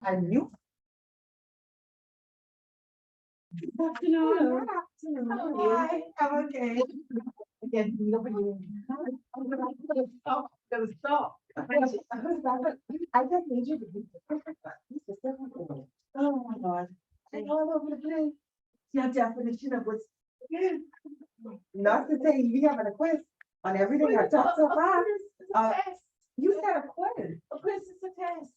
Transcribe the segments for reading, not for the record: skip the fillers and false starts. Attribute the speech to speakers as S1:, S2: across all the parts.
S1: And you.
S2: Afternoon.
S1: Hi, I'm okay. Again, nobody. I'm gonna stop. Gonna stop. I just need you to be the oh my God. And all over the place. Your definition of what's not to say we having a quiz on everything I talked so far. You said a quiz.
S2: A quiz is a test.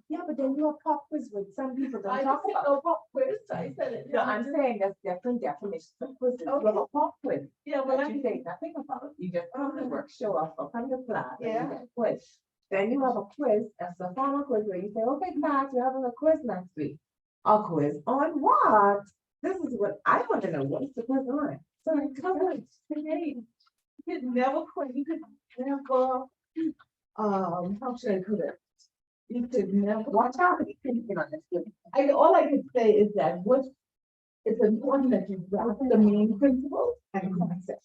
S1: Yeah, but then you're a pop quiz with some people don't
S2: I
S1: talk
S2: just said
S1: about.
S2: no pop quiz. I said it.
S1: No, I'm saying that's different definitions of quizzes. You have a pop quiz.
S2: Yeah, well,
S1: But you say nothing about it. You just come to work, show off, or come to class, and you
S2: Yeah.
S1: get a quiz. Then you have a quiz, that's a formal quiz where you say, okay, class, we're having a quiz next week. A quiz on what? This is what I want to know. What's the quiz on?
S2: So I covered today. You could never quit. You could never, how should I put it? You could never.
S1: Watch out. You can get on this.
S2: All I can say is that what it's important that you grasp the main principles and concepts.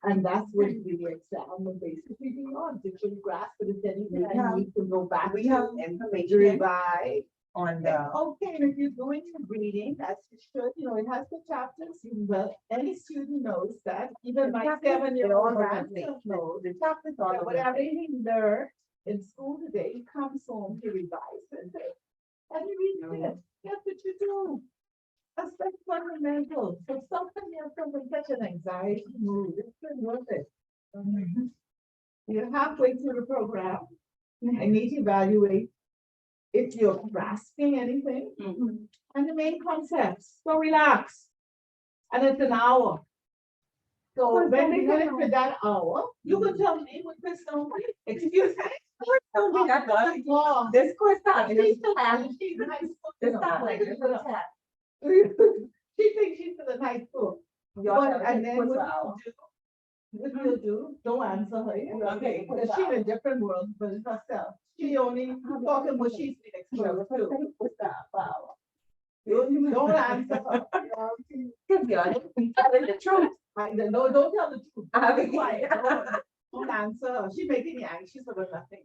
S2: And that's what the exam will basically be on. Did you grasp it? Then you need to go back.
S1: We have
S2: to
S1: information
S2: revise.
S1: on the.
S2: Okay, and if you're doing your reading, that's for sure, it has the chapters, well, any student knows that, even my 7-year-old grandson knows.
S1: The chapters on
S2: That
S1: the
S2: whatever he learned in school today, he comes home, he revises it, and he reads it, that's what you do. That's fundamental, so something you're from such an anxiety mood, it's been worth it. You're halfway through the program, I need to evaluate if you're grasping anything and the main concepts. So relax. And it's an hour. So when we finish with that hour, you will tell me what this don't excuse me.
S1: Don't be that good.
S2: Wow.
S1: This quiz time.
S2: She's still she's in high school.
S1: This time, like, this is a test.
S2: She thinks she's still in high school.
S1: Y'all
S2: But-
S1: have a
S2: and then
S1: quiz
S2: what
S1: hour.
S2: you'll do, don't answer her.
S1: Okay.
S2: Because she's in a different world, but it's herself. She only talking what she's been exposed to. Don't answer her.
S1: Cause y'all, we telling the truth.
S2: No, don't tell the truth.
S1: I
S2: Be
S1: mean-
S2: quiet. Don't answer her. She's making me anxious about nothing.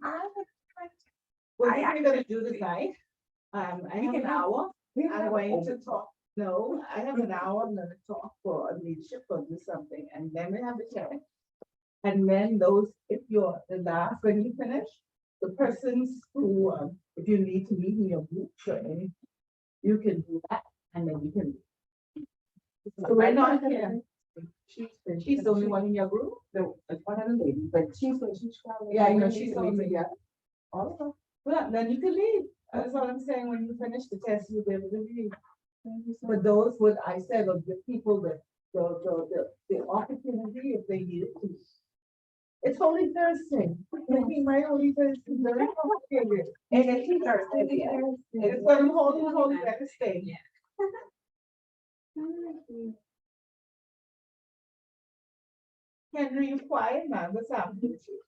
S2: What
S1: I-
S2: are we gonna do tonight? I have an hour. I'm going to talk. No, I have an hour. I'm gonna talk for a leadership or do something, and then we have a chat. And then those, if you're the last, when you finish, the persons who, if you need to meet in your group or anything, you can do that, and then you can. So we're not here. She's the only one in your group?
S1: No, it's one of the ladies, but she's traveling.
S2: Yeah, I know, she's the only, yeah. Also, well, then you can leave. That's what I'm saying, when you finish the test, you'll be able to leave. But those, what I said, of the people that, the opportunity, if they need it to. It's only Thursday. Maybe my only Thursday, very complicated.
S1: And then she Thursday.
S2: It's gonna hold Wednesday. Henry, you quiet, man, what's up?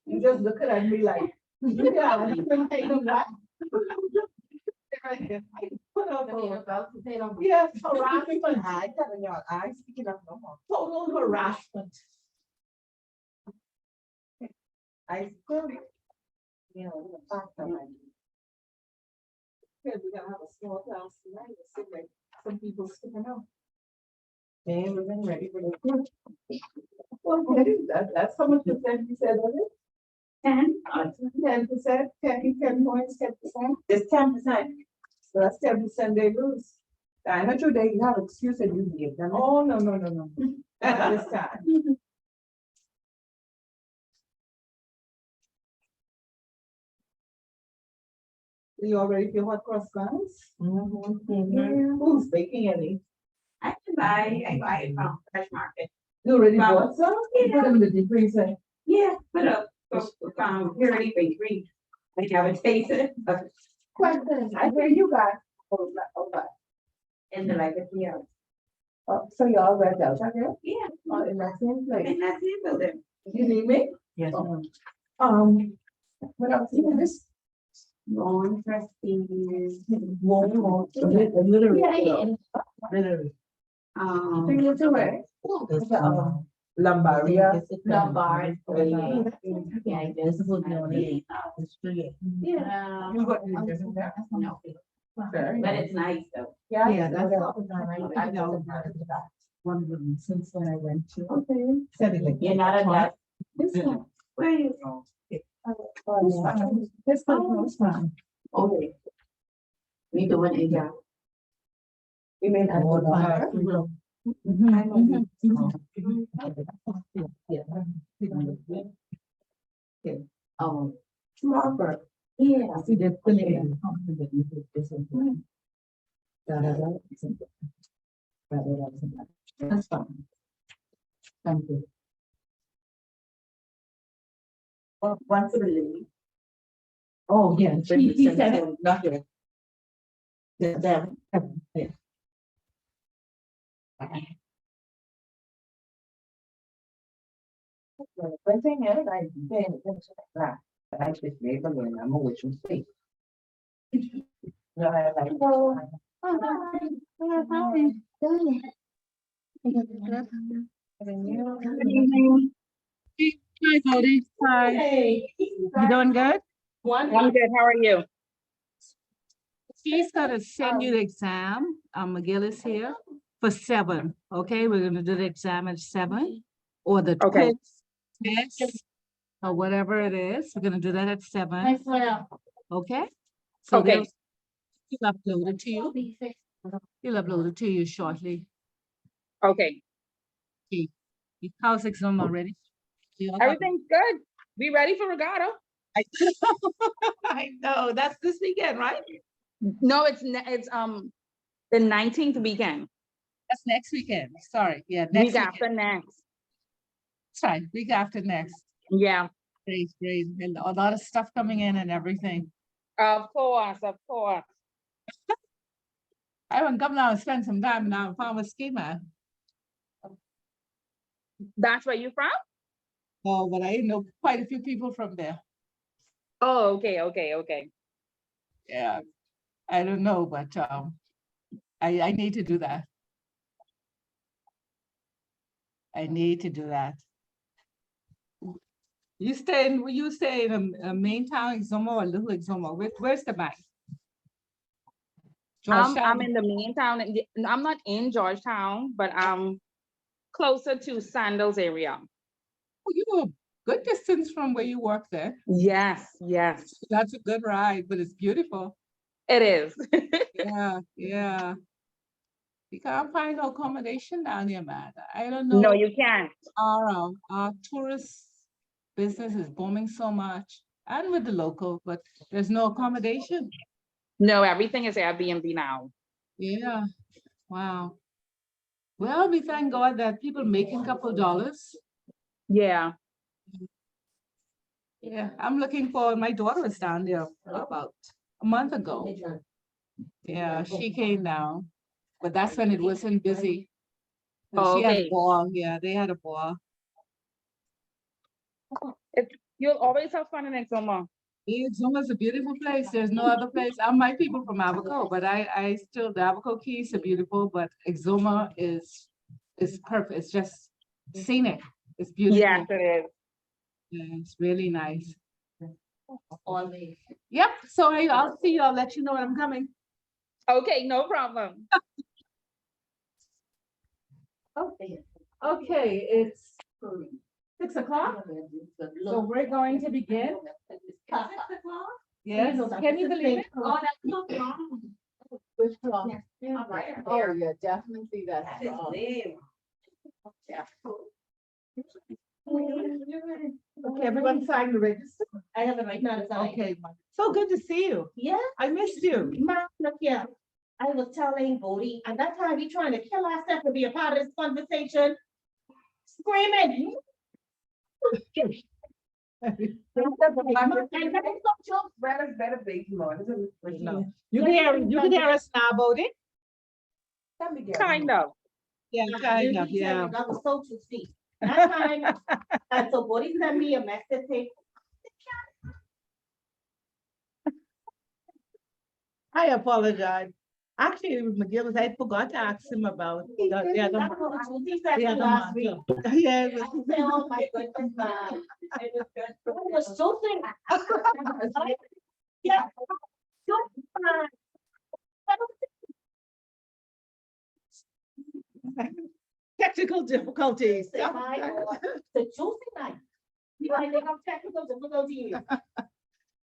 S2: You just looking at me like, yeah, you can take them what? Put up a- Yes, harassment,
S1: I telling y'all, I speaking up no more.
S2: total harassment.
S1: I still. You know, the fact that I.
S2: Okay, we're gonna have a small class tonight, it seems like some people sticking out.
S1: They were ready for the.
S2: Okay, that's how much percent you said, was it?
S1: 10.
S2: 10%, 10 points, 10%.
S1: It's 10%.
S2: So that's 10% they lose.
S1: I know you they have excuse and you give them.
S2: Oh, no. Not this time. You all ready for your hot cross buns? Who's baking any?
S3: I buy it from Fresh Market.
S2: You already
S3: Wow.
S2: bought some? Put them in the deep freezer.
S3: Yeah, put up from Purity Bakery. I haven't tasted it
S2: Question, I hear you guys. Oh, okay.
S3: in the like a year.
S2: So y'all read those, okay?
S3: Yeah,
S2: In that same place.
S3: and that's it, building.
S2: You need me?
S1: Yes.
S2: What else? You want this?
S3: Long trustees.
S2: Literally.
S1: Literally.
S2: Bring it away.
S1: Lumbaria.
S3: Lombard.
S2: Yeah.
S3: Yeah, I guess.
S1: This would be on the 8th.
S3: Yeah.
S1: You got any different there?
S3: No.
S2: Very
S3: but
S2: nice.
S3: it's nice though.
S2: Yeah, that's
S1: what
S2: all. I know. One of them, since when I went to.
S1: Okay.
S2: Said it like.
S3: You're not a dust.
S1: This one.
S3: Where are you?
S2: This one. This one was fun.
S3: Okay. We doing a job.
S1: You mean I would buy.
S3: Oh,
S1: Robert.
S3: yeah.
S2: See, they're filling in. This one. That's fine. Thank you.
S3: Once we leave.
S2: Oh, yeah.
S3: He said it.
S2: Not here. Yeah.
S1: The thing is, I didn't finish that. I just made them and I'm always from state. No, I like.
S4: Hi, Cody. Hi.
S1: Hey.
S4: You doing good?
S3: I'm good, how are you?
S4: She's gonna send you the exam. McGill is here for 7. Okay, we're gonna do the exam at 7 or the
S3: Okay.
S4: quiz test or whatever it is. We're gonna do that at 7. Okay? So
S3: Okay.
S4: he'll upload it to you. He'll upload it to you shortly.
S3: Okay,
S4: How's exam already? You all have-
S3: everything's good. We ready for regatta?
S4: I know, that's this weekend, right?
S3: No, it's the 19th weekend,
S4: That's next weekend. Sorry, yeah, next
S3: week
S4: weekend.
S3: after next.
S4: That's right, week after next.
S3: Yeah,
S4: Great, great. And a lot of stuff coming in and everything.
S3: of course, of course.
S4: I haven't come down and spent some time now in Palmer Ski, man.
S3: That's where you from?
S4: Oh, but I know quite a few people from there.
S3: Oh, okay.
S4: Yeah. I don't know, but I need to do that. I need to do that. You stay in a main town, Exuma or Little Exuma? Where's the bank?
S3: I'm
S4: Georgetown?
S3: in the main town. I'm not in Georgetown, but I'm closer to Sandals area.
S4: Oh, you were a good distance from where you work there.
S3: Yes.
S4: That's a good ride, but it's beautiful.
S3: It is.
S4: Yeah, yeah. You can't find no accommodation down here, man. I don't know.
S3: No, you can't.
S4: Our tourist business is booming so much, and with the local, but there's no accommodation.
S3: No, everything is Airbnb now.
S4: Yeah, wow. Well, we thank God that people making a couple dollars.
S3: Yeah.
S4: Yeah, I'm looking for, my daughter was down there about a month ago. Yeah, she came down, but that's when it wasn't busy. And
S3: Oh,
S4: she had a
S3: okay.
S4: ball, yeah, they had a ball.
S3: You'll always have fun in Exuma.
S4: Exuma is a beautiful place. There's no other place. My people from Abaco, but I still, the Abaco Keys are beautiful, but Exuma is perfect. It's just scenic. It's beautiful.
S3: Yes, it is.
S4: Yeah, it's really nice.
S3: Always.
S4: Yep, so I'll see you. I'll let you know when I'm coming.
S3: Okay, no problem.
S4: Okay, it's 6 o'clock. So we're going to begin. Yes, can you believe it?
S2: Oh, that's no wrong. Which one? Oh, yeah, definitely that's wrong. Okay, everyone signed the register?
S1: I have it right now.
S2: Okay, so good to see you.
S1: Yeah,
S2: I missed you.
S1: ma, look here. I was telling Bodie, and that time we trying to kill ourselves to be a part of this conversation. Screaming.
S2: No. You can hear us now, Bodie?
S3: Kind of.
S4: Yeah, kind of, yeah.
S1: That was so to speak. That time, and so Bodie sent me a message saying,
S2: I apologize. Actually, McGill, I forgot to ask him about the other
S1: "That's
S2: one.
S1: what I was- he said
S2: The
S1: that
S2: other
S1: last
S2: one,
S1: week."
S2: yeah. Yeah, it
S1: I
S2: was-
S1: said, oh my goodness, man. I was so thinking. Yeah. So fun.
S4: technical difficulties.
S1: Say hi, or the Tuesday night. You might think I'm technical difficulties.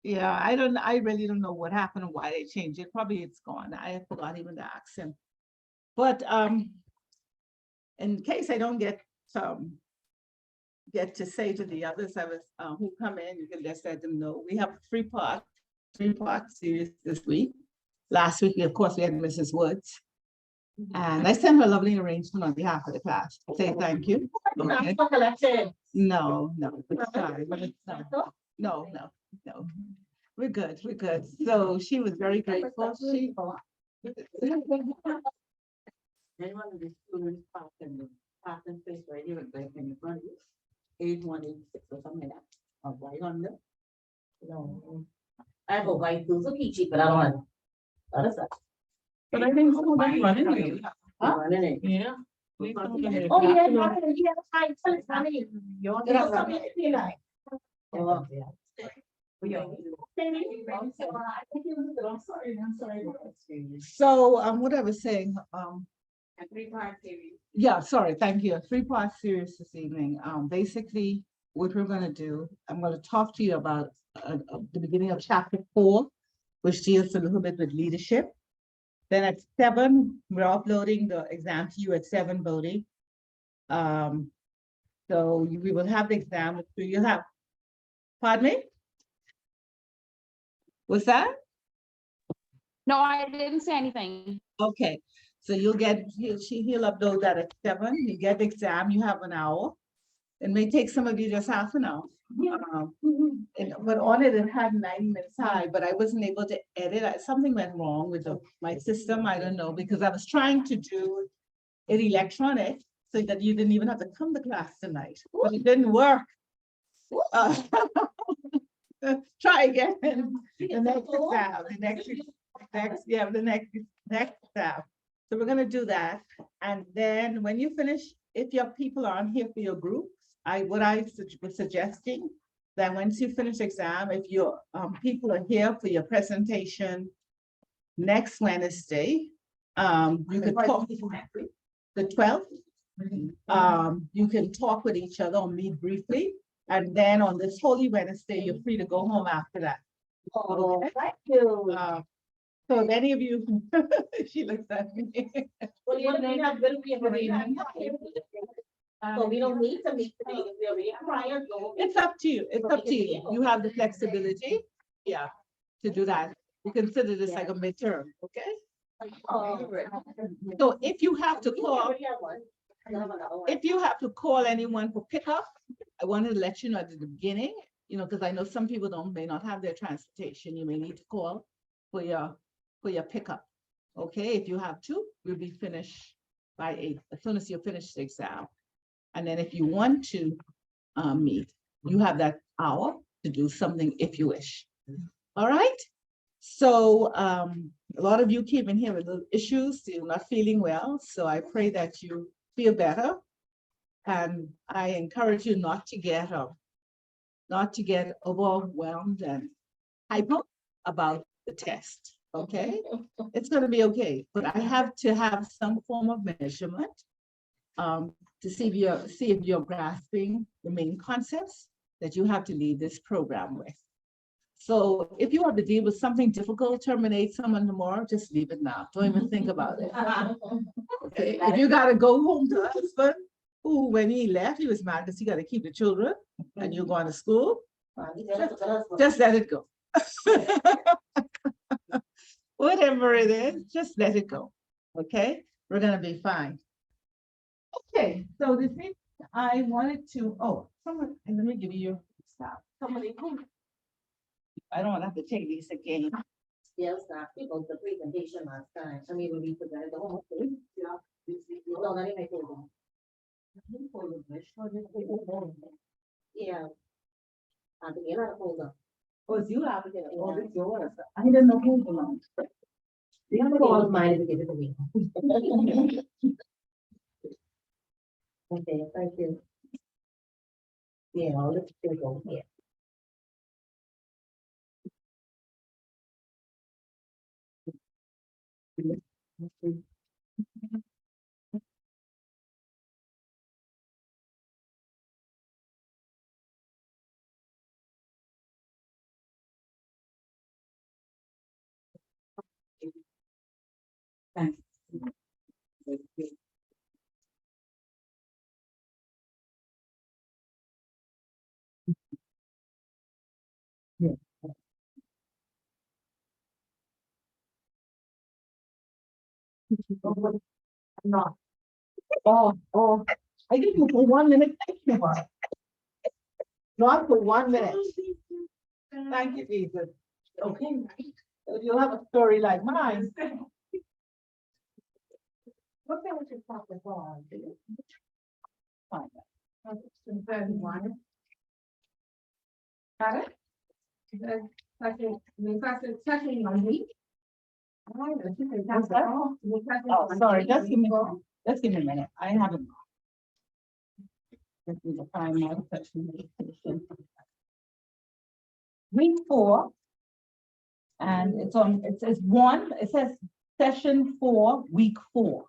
S4: Yeah, I really don't know what happened and why they changed it. Probably it's gone. I forgot even to ask him. But in case I don't get to say to the others who come in, you can just let them know. We have a three-part series this week. Last week, of course, we had Mrs. Woods. And I sent her a lovely arrangement on behalf of the class. Say thank you. Okay. No, it's fine, but it's no. We're good. So she was very grateful.
S5: Then one of the students parked in the parking space right here in the front. 8186 or something like that. Or right on there. No. I have a white Suzuki Jeep, but I don't have. What is that?
S4: But I think some of them running with you.
S5: Running it.
S4: Yeah.
S1: Oh, yeah, yeah, I tell it, I mean, you're something to be like.
S5: Oh, yeah.
S1: I'm sorry.
S4: So what I was saying,
S3: A 3-part series.
S4: yeah, sorry, thank you. A 3-part series this evening. Basically, what we're gonna do, I'm gonna talk to you about the beginning of chapter 4, which deals a little bit with leadership. Then at 7, we're uploading the exam to you at 7, Bodie. So we will have the exam. You have, pardon me? What's that?
S6: No, I didn't say anything.
S4: Okay, so he'll upload that at 7. You get the exam, you have an hour. It may take some of you just half an hour. But on it, it had 9 minutes high, but I wasn't able to edit. Something went wrong with my system. I don't know, because I was trying to do it electronic so that you didn't even have to come to class tonight, but it didn't work. Try again. The next exam, the next exam. So we're gonna do that. And then when you finish, if your people aren't here for your groups, what I was suggesting that once you finish exam, if your people are here for your presentation next Wednesday, you could talk the 12th. You can talk with each other or meet briefly. And then on this Holy Wednesday, you're free to go home after that.
S1: Oh, thank you.
S4: So if any of you, she looks at me.
S1: Well, you may have been so we don't need to meet today, if we already have prior.
S4: It's up to you. It's up to you. You have the flexibility, yeah, to do that. We consider this like a midterm, okay? So if you have to call, anyone for pickup, I wanted to let you know at the beginning, because I know some people may not have their transportation. You may need to call for your pickup. Okay, if you have to, we'll be finished by 8, as soon as you finish the exam. And then if you want to meet, you have that hour to do something if you wish. All right. So a lot of you came in here with little issues, you're not feeling well. So I pray that you feel better. And I encourage you not to get overwhelmed and hyper about the test. Okay, it's going to be okay. But I have to have some form of measurement to see if you're grasping the main concepts that you have to leave this program with. So if you have to deal with something difficult, terminate someone tomorrow, just leave it now. Don't even think about it. Okay. If you got to go home to husband, who when he left, he was mad because he got to keep the children and you're going to school, just let it go. Whatever it is, just let it go. Okay, we're going to be fine. Okay, so the thing I wanted to, someone, and let me give you your stop. Somebody who, I don't want to have to take these again.
S5: Yes, people, the presentation last time. I mean, when we presented the whole thing. Yeah. No, not even told them. Yeah. I think you're not hold up.
S4: Oh, it's you applicant. Oh, it's yours. I didn't know who belonged.
S5: The other one mine to give it to me. Okay, thank you. Yeah, let's go here. Thanks.
S2: Not. Oh, I give you for 1 minute. Not for 1 minute. Thank you, Jesus. Okay, you'll have a story like mine. What kind of stuff is on? Fine.
S1: Got it? Touching on me.
S2: Oh, sorry, just give me a minute. I haven't. This is a time now to touch meditation. Week 4. And it's on, it says session 4, week 4.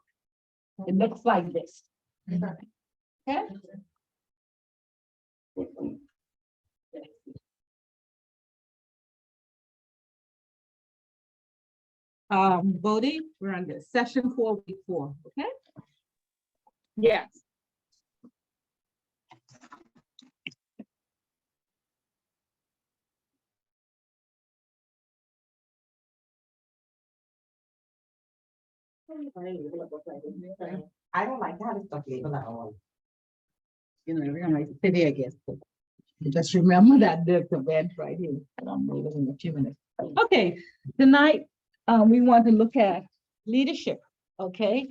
S2: It looks like this. Okay? Bodie, we're on this session 4, week 4, okay?
S6: Yes.
S1: I don't like that stuff labeled at all.
S2: You know, we're gonna like city, I guess. But just remember that there's a event right here. And I'm leaving in a few minutes. Okay, tonight, we want to look at leadership, okay?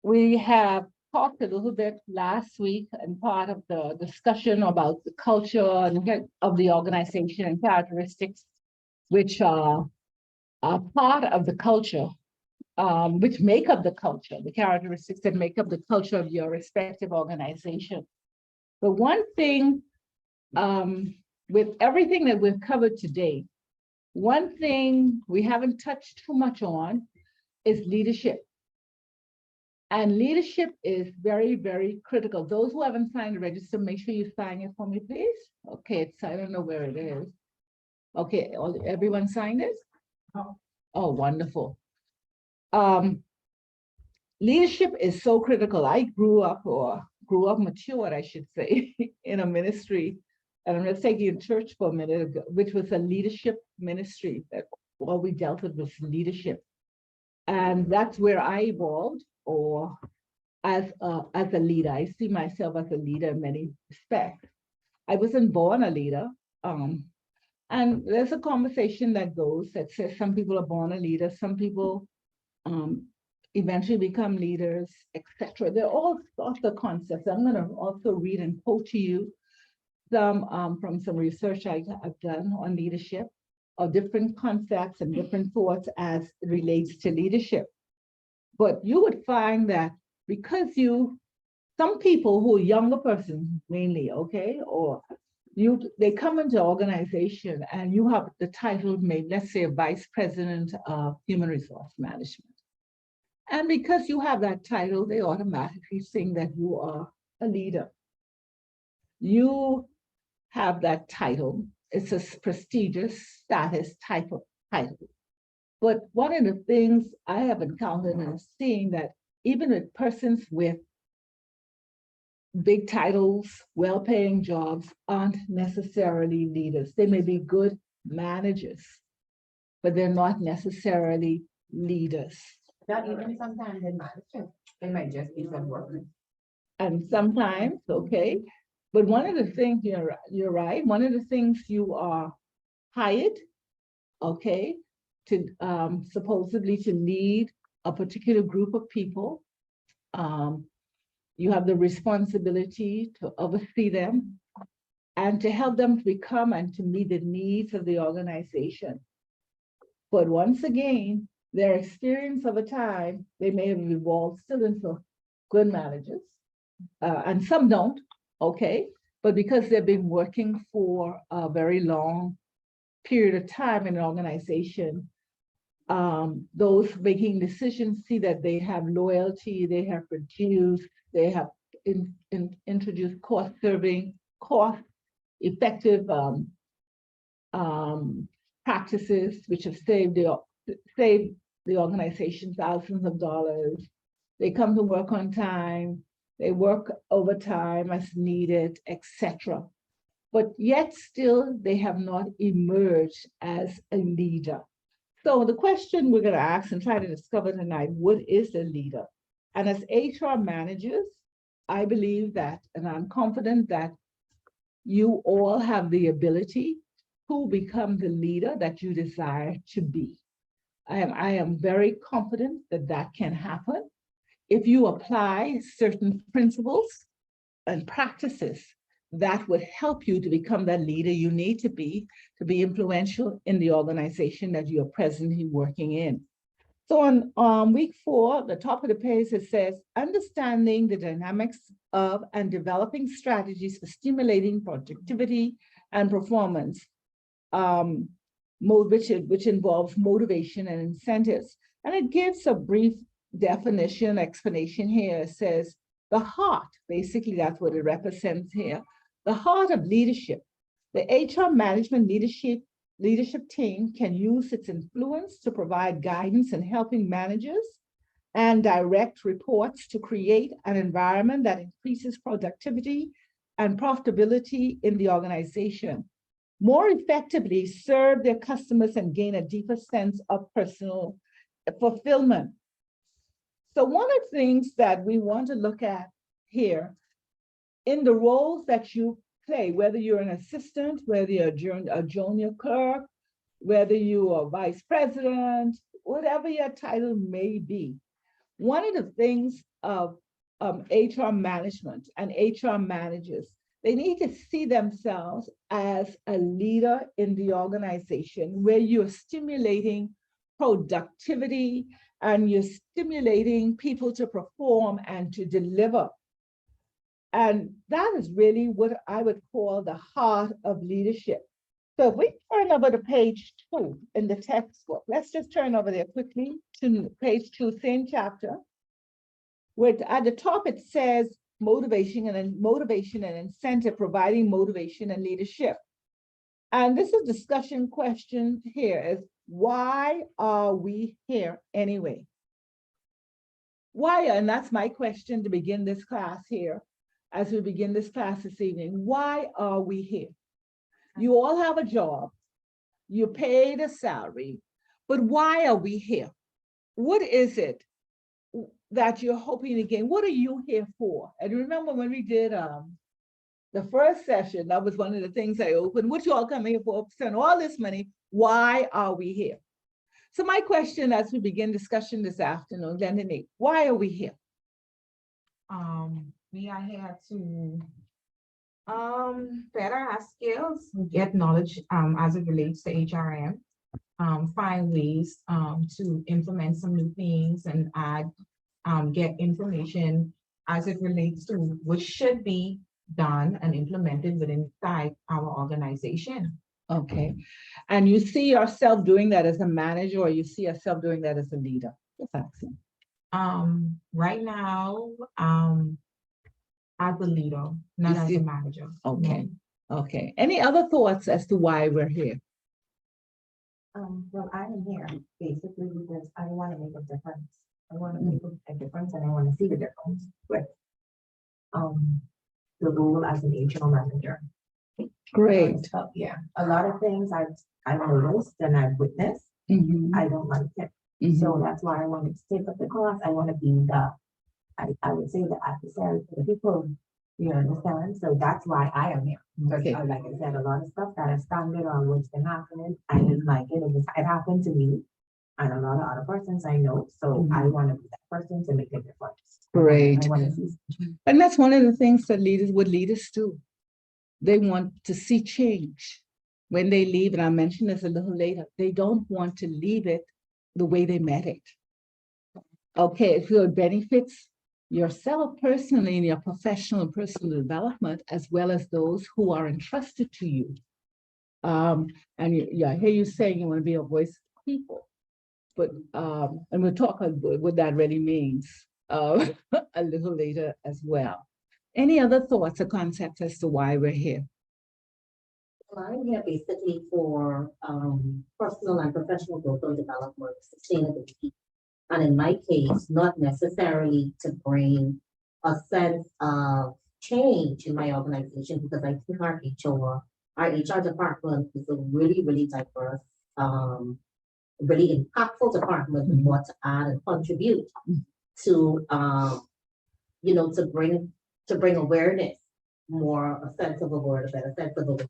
S2: We have talked a little bit last week and part of the discussion about the culture and of the organization and characteristics, which are part of the culture, which make up the culture, the characteristics that make up the culture of your respective organization. But one thing, with everything that we've covered today, one thing we haven't touched too much on is leadership. And leadership is very, very critical. Those who haven't signed the register, make sure you sign it for me, please. Okay, I don't know where it is. Okay, everyone signed it? Oh, wonderful. Leadership is so critical. I grew up matured, I should say, in a ministry. And I'm going to take you to church for a minute, which was a leadership ministry that all we dealt with was leadership. And that's where I evolved, or as a leader. I see myself as a leader in many respects. I wasn't born a leader. And there's a conversation that goes that says some people are born a leader, some people eventually become leaders, etc. There are all sorts of concepts. I'm going to also read and quote to you some from some research I've done on leadership, of different concepts and different thoughts as it relates to leadership. But you would find that because some people who are younger persons mainly, okay, or they come into organization and you have the title, maybe let's say a vice president of human resource management. And because you have that title, they automatically think that you are a leader. You have that title. It's a prestigious status type of title. But one of the things I have encountered and seeing that even with persons with big titles, well-paying jobs aren't necessarily leaders. They may be good managers, but they're not necessarily leaders.
S1: Not even sometimes in management, they might just be some workers.
S2: And sometimes, okay, but one of the things, you're right, one of the things you are hired, okay, to supposedly to lead a particular group of people. You have the responsibility to oversee them and to help them to become and to meet the needs of the organization. But once again, their experience of a time, they may have evolved still into good managers, and some don't, okay? But because they've been working for a very long period of time in an organization, those making decisions see that they have loyalty, they have produced, they have introduced cost-effective practices which have saved the organization thousands of dollars. They come to work on time, they work overtime as needed, etc. But yet still, they have not emerged as a leader. So the question we're going to ask and try to discover tonight, what is a leader? And as HR managers, I believe that, and I'm confident that you all have the ability to become the leader that you desire to be. I am very confident that that can happen if you apply certain principles and practices that would help you to become that leader you need to be influential in the organization that you're presently working in. So on week 4, the top of the page, it says, understanding the dynamics of and developing strategies for stimulating productivity and performance, which involves motivation and incentives. And it gives a brief definition, explanation here. It says, the heart, basically that's what it represents here, the heart of leadership. The HR management leadership team can use its influence to provide guidance in helping managers and direct reports to create an environment that increases productivity and profitability in the organization, more effectively serve their customers and gain a deeper sense of personal fulfillment. So one of the things that we want to look at here in the roles that you play, whether you're an assistant, whether you're a junior clerk, whether you are vice president, whatever your title may be, one of the things of HR management and HR managers, they need to see themselves as a leader in the organization where you're stimulating productivity and you're stimulating people to perform and to deliver. And that is really what I would call the heart of leadership. So if we turn over to page 2 in the textbook, let's just turn over there quickly to page 2, same chapter, where at the top it says motivation and incentive, providing motivation and leadership. And this is discussion question here is, why are we here anyway? Why, and that's my question to begin this class here, as we begin this class this evening. Why are we here? You all have a job, you paid a salary, but why are we here? What is it that you're hoping to gain? What are you here for? And remember when we did the first session, that was one of the things I opened, what you all come here for, spend all this money, why are we here? So my question as we begin discussion this afternoon, Glenda, why are we here?
S1: We are here to better our skills, get knowledge as it relates to HRM, find ways to implement some new things and add, get information as it relates to what should be done and implemented within our organization.
S2: Okay, and you see yourself doing that as a manager, or you see yourself doing that as a leader? Just asking.
S1: Right now, as a leader, not
S2: You
S1: as
S2: see-
S1: a manager.
S2: Okay, okay. Any other thoughts as to why we're here?
S7: Well, I'm here basically because I want to make a difference. I want to make a difference and I want to see the difference with the role as an HR manager.
S2: Great.
S7: Yeah, a lot of things I've noticed and I've witnessed,
S2: Mhm,
S7: I don't like it.
S2: mhm.
S7: So that's why I wanted to take up the class. I want to be I would say the adversary for the people, you understand? So that's why I am here. Because
S2: Okay.
S7: like I said, a lot of stuff that has standard on what's been happening, I didn't like it. It happened to me and a lot of other persons I know. So I want to be that person to make a difference.
S2: Great.
S7: I want to see.
S2: And that's one of the things that leaders do. They want to see change. When they leave, and I'll mention this a little later, they don't want to leave it the way they met it. Okay, so it benefits yourself personally in your professional and personal development, as well as those who are entrusted to you. And I hear you saying you want to be a voice of people, but and we'll talk about what that really means a little later as well. Any other thoughts or concepts as to why we're here?
S8: Well, I'm here basically for personal and professional growth and development, sustainability. And in my case, not necessarily to bring a sense of change in my organization, because I think our HR department is a really, really diverse, really impactful department with what to add and contribute to, to bring awareness, more a sense of awareness, a sense of awareness,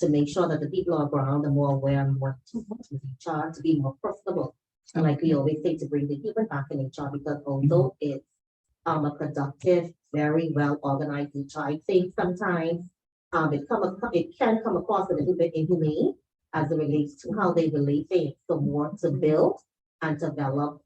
S8: to make sure that the people on the ground are more aware and more in HR, to be more personable. And like we always say, to bring the human back in HR, because although it's a productive, very well organized HR, I think sometimes it can come across a little bit inhumane as it relates to how they relate things. So more to build and develop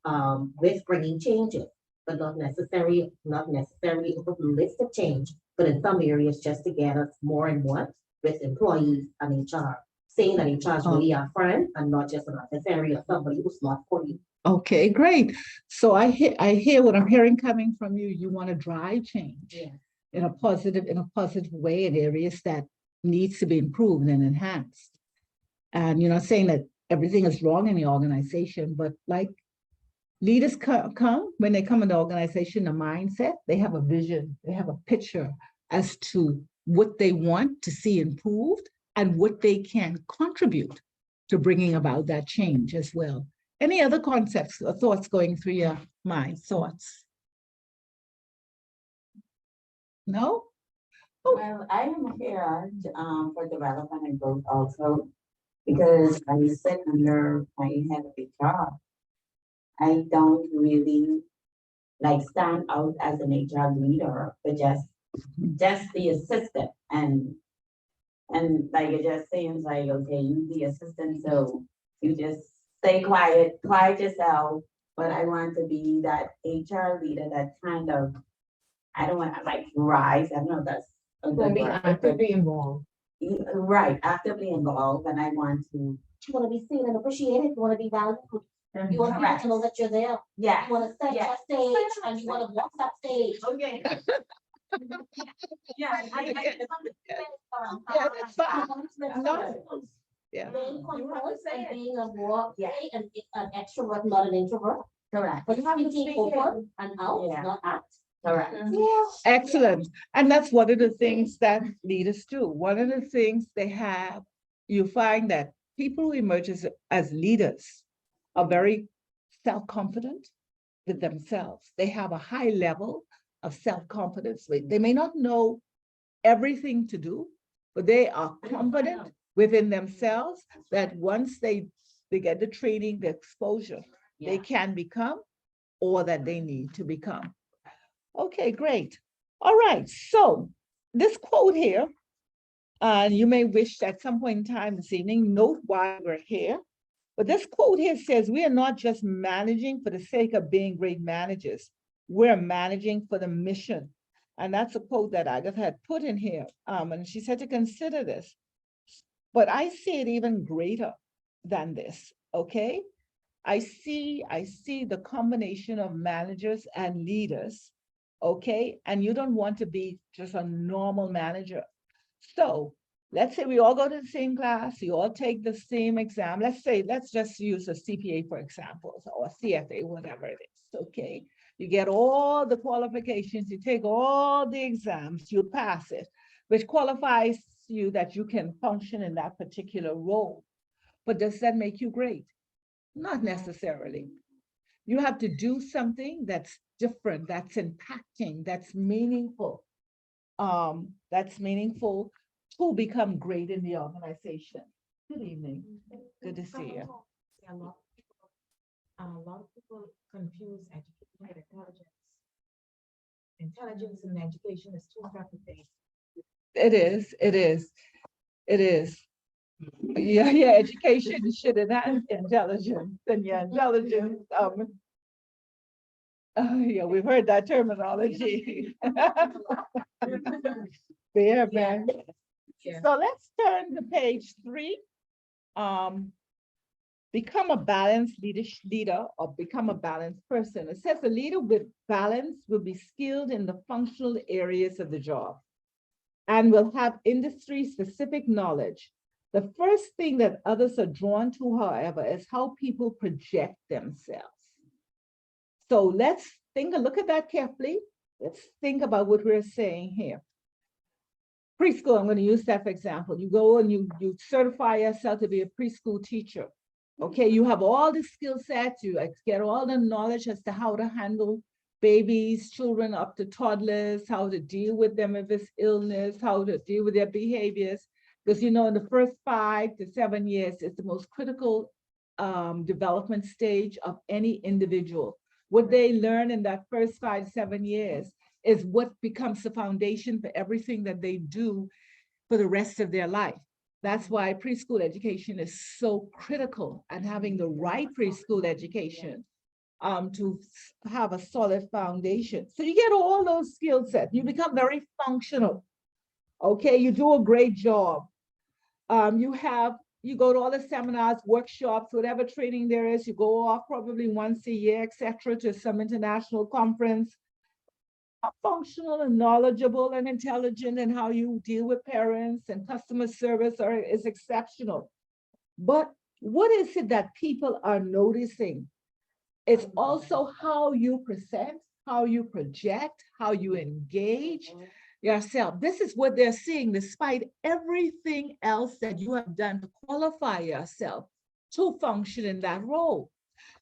S8: with bringing changes, but not necessarily a holistic change, but in some areas just to get us more and more with employees and HR, saying that HR is really our friend and not just an adversary or somebody who's not for you.
S9: Okay, great. So I hear what I'm hearing coming from you. You want to drive change in a positive way in areas that needs to be improved and enhanced. And you're not saying that everything is wrong in the organization, but like leaders come when they come in the organization, a mindset, they have a vision, they have a picture as to what they want to see improved and what they can contribute to bringing about that change as well. Any other concepts or thoughts going through your mind? Thoughts? No?
S5: Well, I am here for development and growth also, because I sit under my head of HR. I don't really like stand out as an HR leader, but just the assistant, and like it just seems like, okay, you the assistant, so you just stay quiet yourself. But I want to be that HR leader that kind of, I don't want to like rise. I don't know if that's a good word.
S7: Actively involved.
S5: Right, actively involved, and I want to.
S8: You want to be seen and appreciated, you want to be valued, you want people to know that you're there.
S5: Yeah.
S8: You want to set that stage and you want to walk that stage.
S5: Okay. Yeah,
S9: Yeah, that's fine. No. Yeah.
S8: Being composed and being a
S5: Yeah.
S8: an extrovert, not an introvert.
S5: correct,
S8: But speaking open and out,
S5: Yeah.
S8: not act.
S5: correct.
S9: Excellent. And that's one of the things that leaders do. One of the things they have, you find that people who emerge as leaders are very self-confident with themselves. They have a high level of self-confidence. They may not know everything to do, but they are confident within themselves that once they get the training, the exposure, they can become or that they need to become. Okay, great. All right, so this quote here, you may wish at some point in time this evening, note why we're here. But this quote here says, we are not just managing for the sake of being great managers. We're managing for the mission. And that's a quote that Agatha had put in here. And she said to consider this. But I see it even greater than this, okay? I see the combination of managers and leaders, okay? And you don't want to be just a normal manager. So let's say we all go to the same class, you all take the same exam. Let's just use a CPA for example, or CFA, whatever it is, okay? You get all the qualifications, you take all the exams, you pass it, which qualifies you that you can function in that particular role. But does that make you great? Not necessarily. You have to do something that's different, that's impacting, that's meaningful. To become great in the organization. Good evening. Good to see you.
S7: A lot of people confuse education with intelligence. Intelligence and education is two separate things.
S9: It is. Yeah, education should enhance intelligence, and your intelligence, yeah, we've heard that terminology. Yeah, man.
S7: Yeah.
S9: So let's turn to page 3. Become a balanced leader or become a balanced person. It says a leader with balance will be skilled in the functional areas of the job and will have industry-specific knowledge. The first thing that others are drawn to, however, is how people project themselves. So let's look at that carefully. Let's think about what we're saying here. Preschool, I'm going to use that for example. You go and you certify yourself to be a preschool teacher. Okay, you have all the skill sets, you get all the knowledge as to how to handle babies, children up to toddlers, how to deal with them if it's illness, how to deal with their behaviors. Because in the first 5 to 7 years, it's the most critical development stage of any individual. What they learn in that first 5 to 7 years is what becomes the foundation for everything that they do for the rest of their life. That's why preschool education is so critical, and having the right preschool education to have a solid foundation. So you get all those skill sets, you become very functional. Okay, you do a great job. You go to all the seminars, workshops, whatever training there is, you go off probably once a year, etc., to some international conference. Functional and knowledgeable and intelligent, and how you deal with parents and customer service is exceptional. But what is it that people are noticing? It's also how you present, how you project, how you engage yourself. This is what they're seeing, despite everything else that you have done to qualify yourself to function in that role.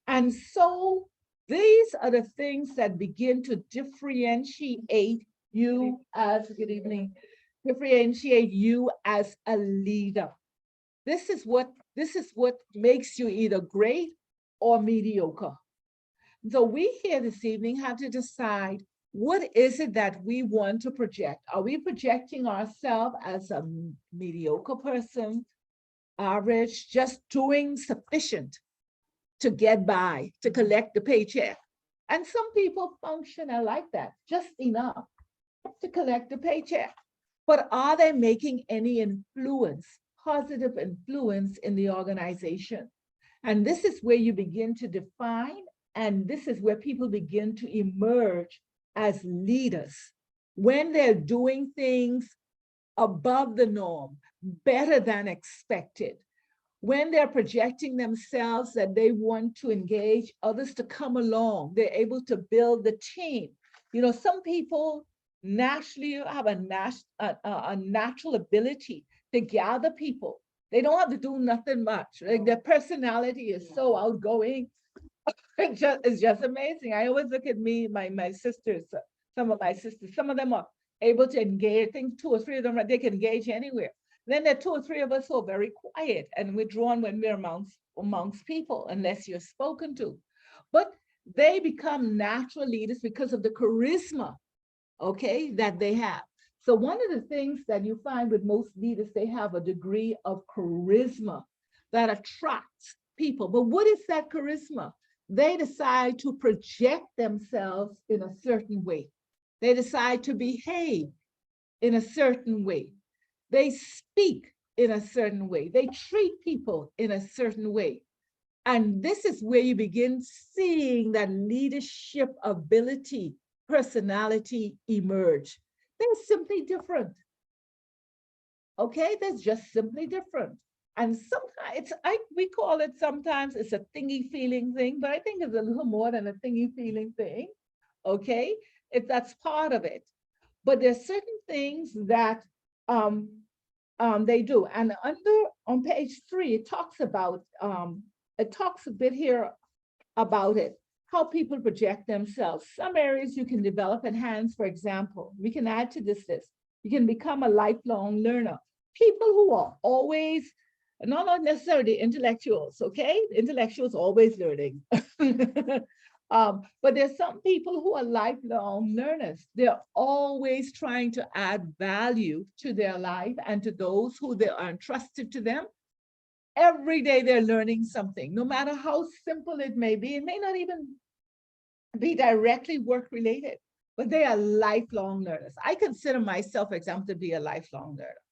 S9: And so these are the things that begin to differentiate you as, good evening, differentiate you as a leader. This is what makes you either great or mediocre. So we here this evening have to decide, what is it that we want to project? Are we projecting ourselves as a mediocre person, average, just doing sufficient to get by, to collect the paycheck? And some people function like that, just enough to collect the paycheck. But are they making any influence, positive influence in the organization? And this is where you begin to define, and this is where people begin to emerge as leaders, when they're doing things above the norm, better than expected. When they're projecting themselves that they want to engage others to come along, they're able to build the team. Some people naturally have a natural ability to gather people. They don't have to do nothing much. Like, their personality is so outgoing. It's just amazing. I always look at my sisters, some of my sisters, some of them are able to engage. I think 2 or 3 of them, they can engage anywhere. Then there are 2 or 3 of us who are very quiet and withdrawn when we're amongst people, unless you're spoken to. But they become natural leaders because of the charisma, okay, that they have. So one of the things that you find with most leaders, they have a degree of charisma that attracts people. But what is that charisma? They decide to project themselves in a certain way. They decide to behave in a certain way. They speak in a certain way. They treat people in a certain way. And this is where you begin seeing that leadership ability, personality emerge. They're simply different. Okay, they're just simply different. And sometimes we call it, sometimes it's a thingy feeling thing, but I think it's a little more than a thingy feeling thing. Okay, that's part of it. But there's certain things that they do. And on page 3, it talks a bit here about it, how people project themselves. Some areas you can develop, enhance, for example. We can add to this list. You can become a lifelong learner. People who are always, not necessarily intellectuals, okay? Intellectuals always learning. But there's some people who are lifelong learners. They're always trying to add value to their life and to those who they are entrusted to them. Every day they're learning something, no matter how simple it may be. It may not even be directly work related, but they are lifelong learners. I consider myself, for example, to be a lifelong learner.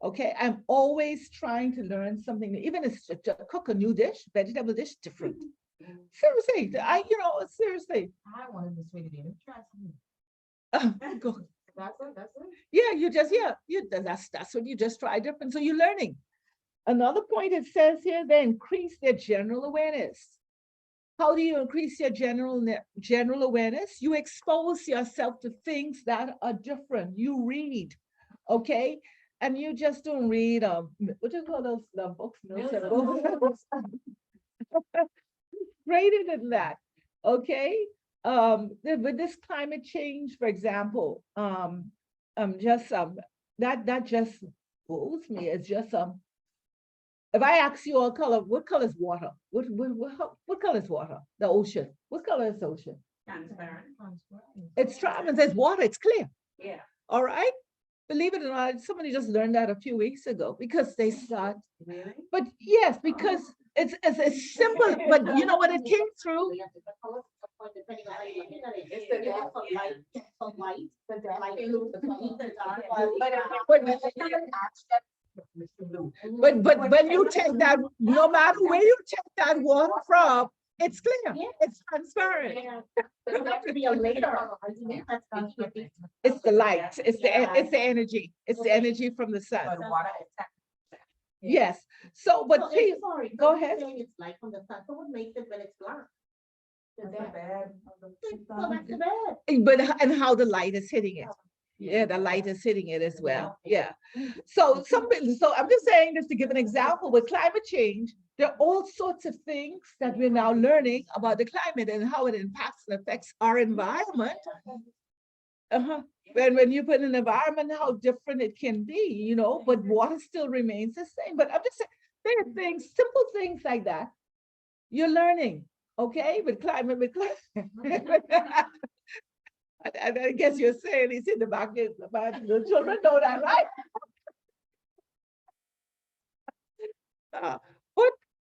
S9: Okay, I'm always trying to learn something, even if it's to cook a new dish, vegetable dish, different. Seriously, seriously.
S7: I wanted this way to be interesting.
S1: That's it.
S9: Yeah, that's what you just try different. So you're learning. Another point it says here, they increase their general awareness. How do you increase your general awareness? You expose yourself to things that are different. You read, okay? And you just don't read, what do you call those books? Greater than that, okay? With this climate change, for example, that just fools me. It's just if I ask you what color is water? What color is water? The ocean. What color is the ocean?
S3: Transparent.
S9: It's transparent. There's water. It's clear.
S3: Yeah.
S9: All right. Believe it or not, somebody just learned that a few weeks ago because they start.
S3: Really?
S9: But yes, because it's simple. But you know what it came through?
S8: It's the depth of light, depth of light, the depth, like,
S9: But when you take that, no matter where you take that water from, it's clear. It's transparent.
S8: There's got to be a later.
S9: It's the light. It's the energy. It's the energy from the sun. Yes. So, but see,
S8: Sorry,
S9: go ahead.
S8: It's light from the sun, so what makes it when it's black?
S2: So that's the bad.
S9: But and how the light is hitting it. Yeah, the light is hitting it as well. Yeah. So I'm just saying this to give an example with climate change. There are all sorts of things that we're now learning about the climate and how it impacts and affects our environment. When you put an environment, how different it can be, you know, but water still remains the same. But I'm just saying there are things, simple things like that. You're learning, okay, with climate. And I guess you're saying it's in the back, but the children know that, right?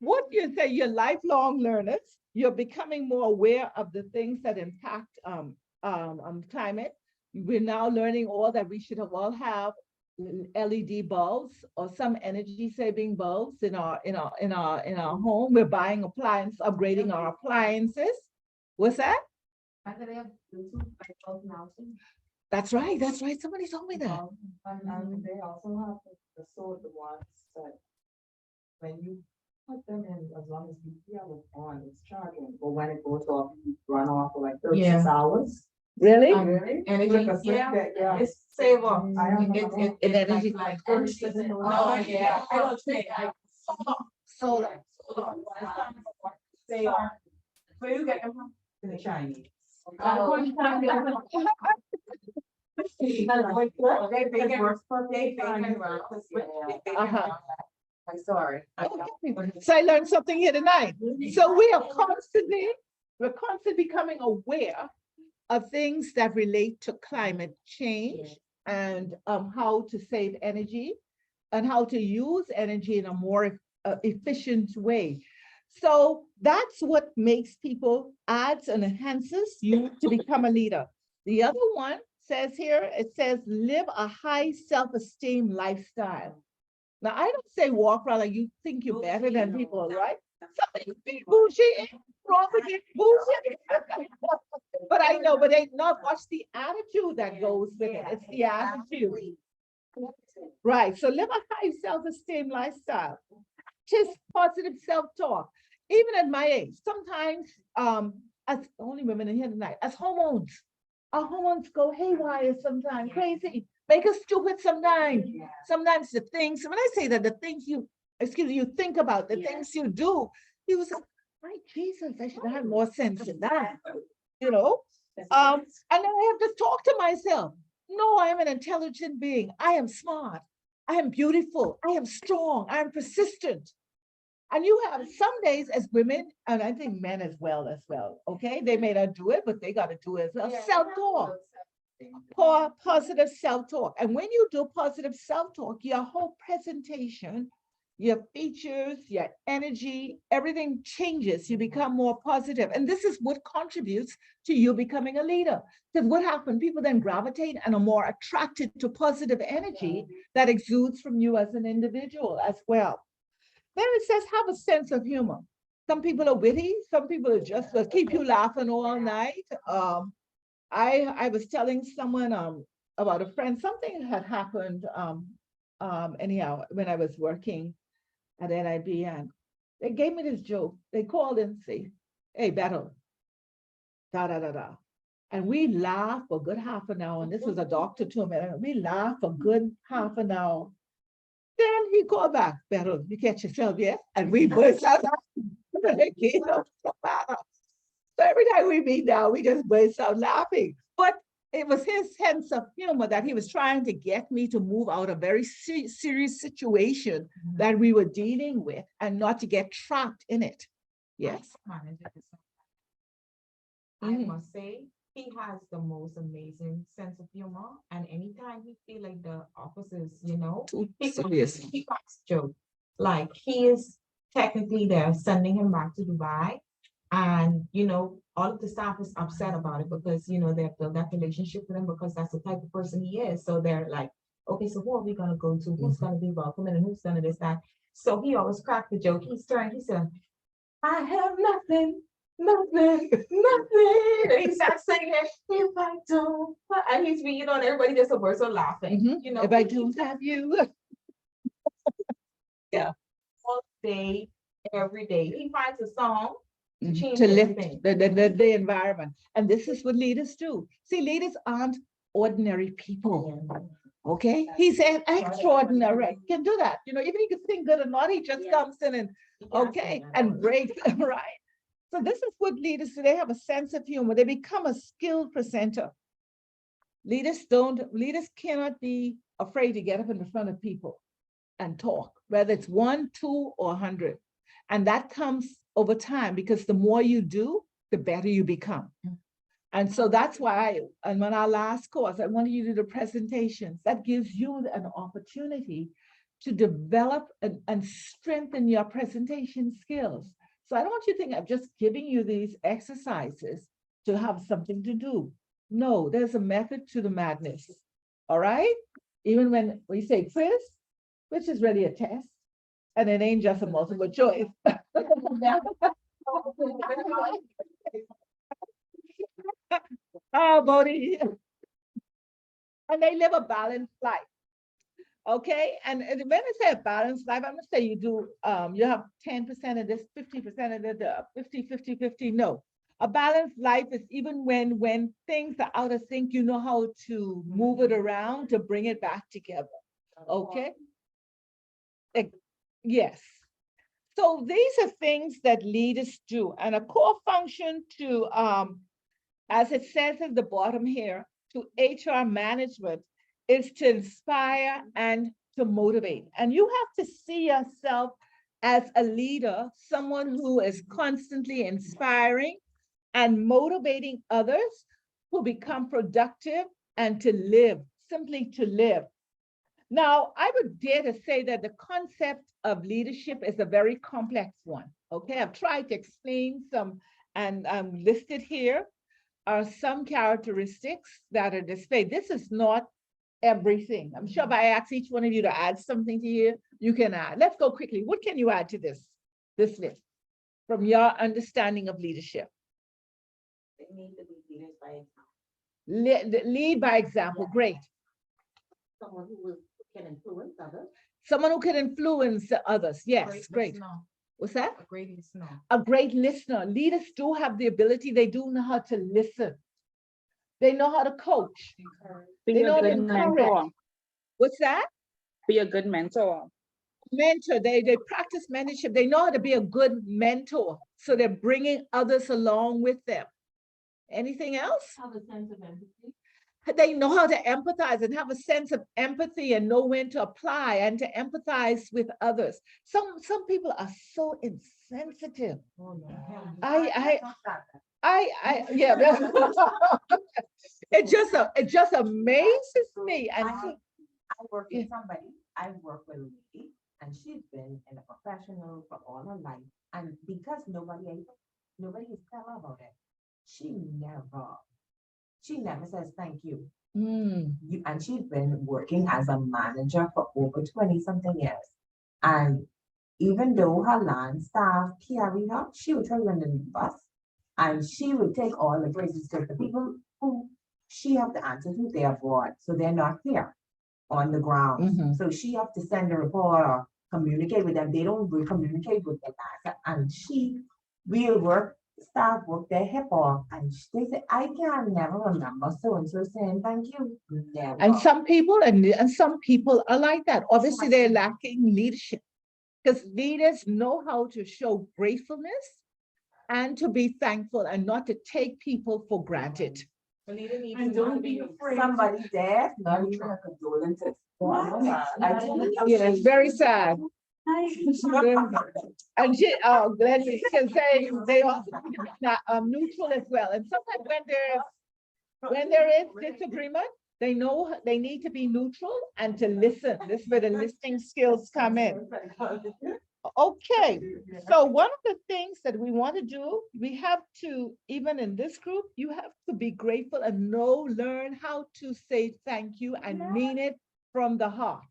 S9: What you say, you're lifelong learners, you're becoming more aware of the things that impact climate. We're now learning all that we should have all have LED bulbs or some energy saving bulbs in our home. We're buying appliances, upgrading our appliances. What's that? That's right. Somebody told me that.
S2: And they also have the solar ones that when you put them in, as long as you have it on, it's charging, but when it goes off, you run off for like 36 hours.
S9: Really?
S2: Really?
S5: Energy,
S2: Yeah.
S5: it's saver.
S2: I have
S5: It
S9: energy.
S5: like
S2: Oh,
S5: yeah, I don't say like.
S9: Solar.
S5: They are. Where you get them from?
S2: the Chinese.
S5: I'm sorry.
S9: So I learned something here tonight. So we're constantly becoming aware of things that relate to climate change and how to save energy and how to use energy in a more efficient way. So that's what makes people adds and enhances you to become a leader. The other one says here, it says live a high self-esteem lifestyle. Now, I don't say walk around like you think you're better than people, right? Something be bougie, wrong with it, bougie. But I know, but they not what's the attitude that goes with it. It's the attitude. Right. So live a high self-esteem lifestyle. Just positive self-talk. Even at my age, sometimes as only women in here tonight, as hormones, our hormones go haywire sometimes, crazy, make us stupid sometimes. Sometimes the things, when I say that the things you think about, the things you do, you was like, my Jesus, I should have more sense than that, you know? And then I have to talk to myself. No, I am an intelligent being. I am smart. I am beautiful. I am strong. I am persistent. And you have some days as women, and I think men as well, okay? They may not do it, but they got to do it as well. Self-talk, positive self-talk. And when you do positive self-talk, your whole presentation, your features, your energy, everything changes. You become more positive. And this is what contributes to you becoming a leader. Because what happened? People then gravitate and are more attracted to positive energy that exudes from you as an individual as well. Then it says, have a sense of humor. Some people are witty. Some people are just keep you laughing all night. I was telling someone about a friend, something had happened anyhow, when I was working at NIB, and they gave me this joke. They called and say, hey, Beto, da, da, da, da. And we laughed for a good half an hour, and this was a doctor too, man. We laughed for a good half an hour. Then he called back, Beto, you catch yourself, yeah? And we burst out laughing. You know, so every time we meet now, we just burst out laughing. But it was his sense of humor that he was trying to get me to move out a very serious situation that we were dealing with and not to get trapped in it. Yes.
S1: I
S9: Mhm.
S1: must say, he has the most amazing sense of humor, and anytime he feel like the officers,
S9: Too
S1: he
S9: serious.
S1: he cracks joke. Like he is technically they're sending him back to Dubai, and all of the staff is upset about it because they've built that relationship with him because that's the type of person he is. So they're like, okay, so who are we gonna go to? Who's gonna be welcoming and who's gonna this that? So he always cracked the joke. He said, I have nothing. Nothing, nothing. And he starts singing, if I don't, and he's being on everybody just a burst of laughing.
S9: Mhm. If I don't have you.
S1: All day, every day. He finds a song to change
S9: To lift
S1: everything.
S9: the environment. And this is what leaders do. See, leaders aren't ordinary people. Okay, he's an extraordinary, can do that. Even he can sing good or not, he just comes in and, okay, and breaks, right? So this is what leaders do. They have a sense of humor. They become a skilled presenter. Leaders cannot be afraid to get up in the front of people and talk, whether it's 1, 2, or 100. And that comes over time because the more you do, the better you become. And so that's why, and on our last course, I wanted you to do the presentations. That gives you an opportunity to develop and strengthen your presentation skills. So I don't want you to think I'm just giving you these exercises to have something to do. No, there's a method to the madness. All right? Even when we say quiz, which is really a test, and it ain't just a multiple choice. Oh, Bodhi. And they live a balanced life. Okay, and when I say a balanced life, I'm gonna say you have 10% of this, 50% of the 50, 50, 50. No, a balanced life is even when things are out of sync, you know how to move it around to bring it back together. Okay. Yes. So these are things that leaders do, and a core function to, as it says at the bottom here, to HR management is to inspire and to motivate. And you have to see yourself as a leader, someone who is constantly inspiring and motivating others to become productive and to live, simply to live. Now, I would dare to say that the concept of leadership is a very complex one. Okay, I've tried to explain some, and listed here are some characteristics that are displayed. This is not everything. I'm sure if I ask each one of you to add something to you, you can add. Let's go quickly. What can you add to this list from your understanding of leadership?
S8: They need to be leaders by example.
S9: Lead by example. Great.
S8: Someone who can influence others.
S9: Someone who can influence others. Yes, great. What's that?
S1: A great listener.
S9: A great listener. Leaders do have the ability, they do know how to listen. They know how to coach.
S10: Be
S9: They
S10: a
S9: know how to
S10: good
S9: encourage.
S10: mentor.
S9: What's that?
S10: Be a good mentor.
S9: Mentor. They practice mentorship. They know how to be a good mentor. So they're bringing others along with them. Anything else?
S8: Have a sense of empathy.
S9: They know how to empathize and have a sense of empathy and know when to apply and to empathize with others. Some people are so insensitive. Yeah. It just amazes me. And
S1: I work with somebody, I work with a lady, and she's been in a professional for all her life. And because nobody has tell her about it, she never says thank you. And she's been working as a manager for over 20-something years. And even though her land staff carry her, she would throw her in the bus. And she would take all the praises to the people who she have to answer to, they're abroad. So they're not here on the ground. So she have to send a report or communicate with them. They don't really communicate with them. And she will work
S7: staff work their hip off and they say, I can never remember so and so saying thank you. Never.
S9: And some people, and some people are like that. Obviously, they're lacking leadership. Because leaders know how to show gratefulness and to be thankful and not to take people for granted.
S7: And don't be afraid. Somebody there, not even a condolences.
S9: Yeah, it's very sad. And she, Glenn can say they also neutral as well. And sometimes when there is disagreement, they know they need to be neutral and to listen. This is where the listening skills come in. Okay, so one of the things that we want to do, we have to, even in this group, you have to be grateful and learn how to say thank you and mean it from the heart.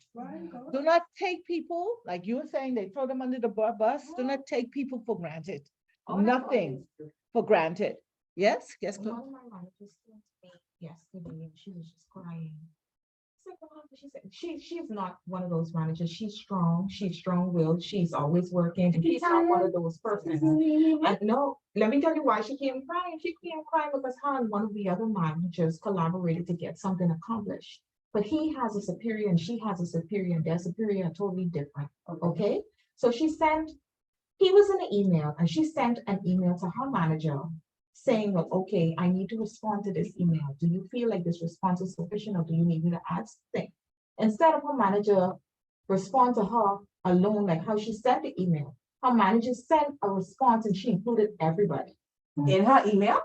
S9: Do not take people, like you were saying, they throw them under the bus. Do not take people for granted. Nothing for granted. Yes, yes.
S1: One of my managers came to me yesterday and she was just crying. I said, "What happened?" She said, she's not one of those managers. She's strong-willed, she's always working. She's not one of those persons. And no, let me tell you why she came crying. She came crying because her and one of the other managers collaborated to get something accomplished. But he has a superior and she has a superior, and their superior are totally different. Okay? So he was in an email and she sent an email to her manager saying, well, okay, I need to respond to this email. Do you feel like this response is sufficient or do you need me to add something? Instead of her manager respond to her alone, like how she sent the email, her manager sent a response and she included everybody in her email.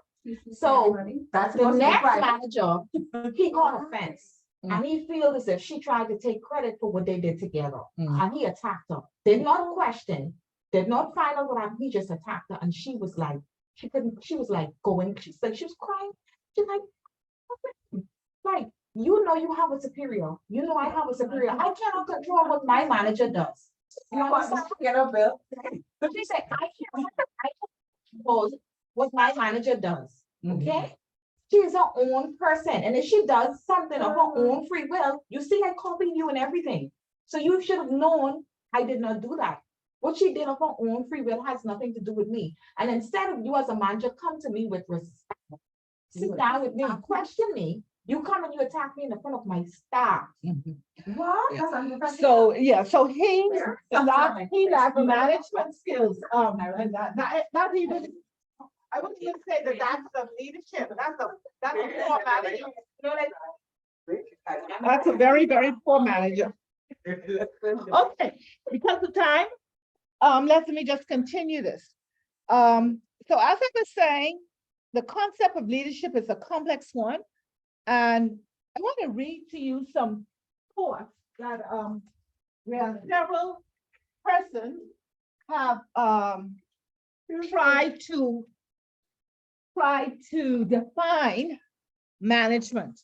S1: So the next manager, he got offense. And he feels as if she tried to take credit for what they did together. And he attacked her. Did not question, did not find out what happened. He just attacked her. And she was like, she was like going, she was crying. She's like, you know, you have a superior. You know, I have a superior. I cannot control what my manager does. You understand? She said, I can't control what my manager does. Okay? She is her own person. And if she does something of her own free will, you see, I copied you and everything. So you should have known I did not do that. What she did of her own free will has nothing to do with me. And instead of you as a manager, come to me with respect. Sit down with me, question me. You come and you attack me in the front of my staff. What?
S9: Yeah. So he lacked management skills. Not even, I wouldn't even say that that's the leadership. That's a poor manager. That's a very, very poor manager. Okay, because of time, let me just continue this. So as I was saying, the concept of leadership is a complex one. And I want to read to you some thoughts that where several persons have tried to define management.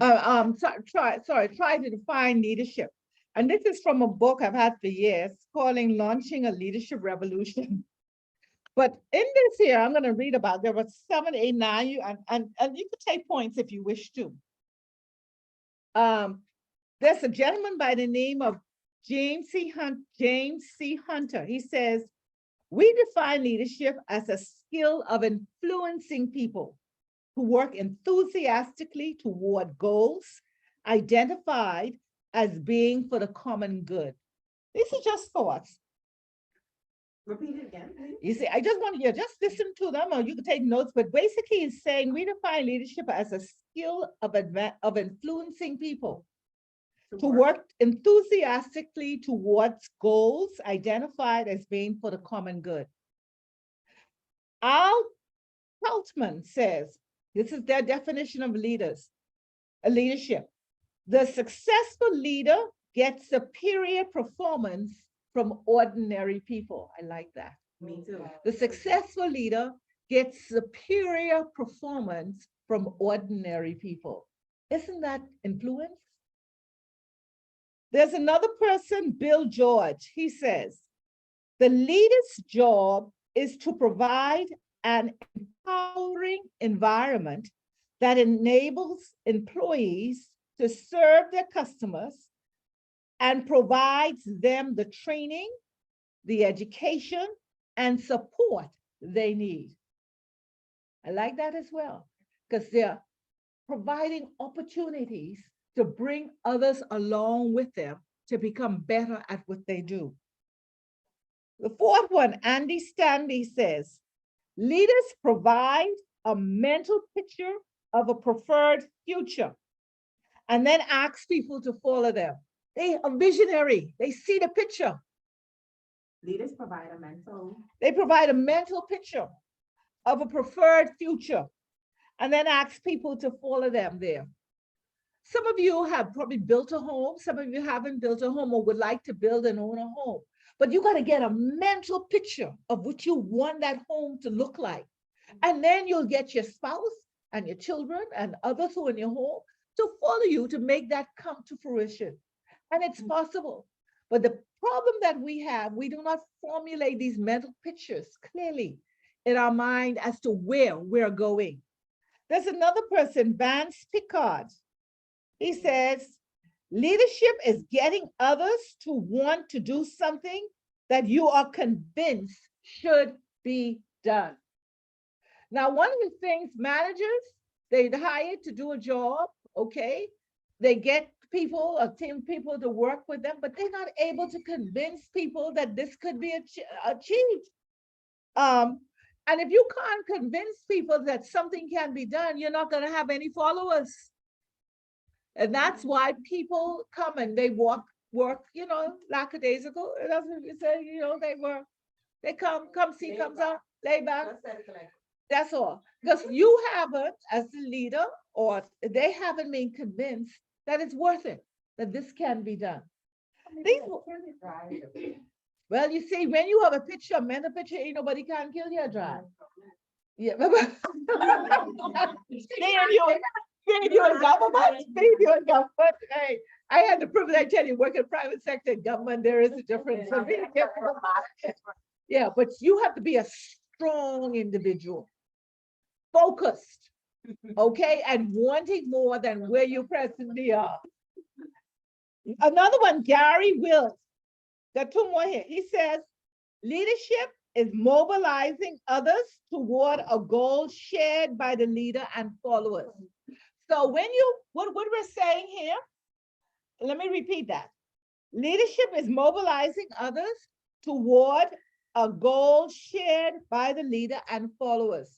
S9: Try to define leadership. And this is from a book I've had for years calling Launching a Leadership Revolution. But in this here, I'm going to read about, there were 7, 8, 9, and you could take points if you wish to. There's a gentleman by the name of James C. Hunter. He says, we define leadership as a skill of influencing people who work enthusiastically toward goals identified as being for the common good. These are just thoughts.
S2: Repeat it again, please.
S9: You see, I just want you to just listen to them, or you can take notes, but basically it's saying we define leadership as a skill of influencing people to work enthusiastically towards goals identified as being for the common good. Al Peltzman says, this is their definition of leadership. The successful leader gets superior performance from ordinary people. I like that.
S2: Me too.
S9: The successful leader gets superior performance from ordinary people. Isn't that influence? There's another person, Bill George. He says, the leader's job is to provide an empowering environment that enables employees to serve their customers and provides them the training, the education, and support they need. I like that as well, because they're providing opportunities to bring others along with them to become better at what they do. The fourth one, Andy Stanley says, leaders provide a mental picture of a preferred future and then ask people to follow them. They are visionary. They see the picture.
S7: Leaders provide a mental.
S9: They provide a mental picture of a preferred future and then ask people to follow them there. Some of you have probably built a home. Some of you haven't built a home or would like to build and own a home. But you got to get a mental picture of what you want that home to look like. And then you'll get your spouse and your children and others who are in your home to follow you to make that come to fruition. And it's possible. But the problem that we have, we do not formulate these mental pictures clearly in our mind as to where we're going. There's another person, Vance Picard. He says, leadership is getting others to want to do something that you are convinced should be done. Now, one of the things managers, they hire to do a job, okay? They get people, a team of people to work with them, but they're not able to convince people that this could be achieved. And if you can't convince people that something can be done, you're not going to have any followers. And that's why people come and they work, you know, lackadaisical. That's what you say, you know, they come see, comes out, lay back. That's all. Because you haven't, as the leader, or they haven't been convinced that it's worth it, that this can be done. Well, you see, when you have a picture, a mental picture, ain't nobody can kill you or drive. Yeah. You're in government. Hey, I had the privilege, I tell you, work in private sector and government, there is a difference. Yeah, but you have to be a strong individual, focused, okay, and wanting more than where you presently are. Another one, Gary Wills. There are two more here. He says, leadership is mobilizing others toward a goal shared by the leader and followers. So when what we're saying here, let me repeat that. Leadership is mobilizing others toward a goal shared by the leader and followers.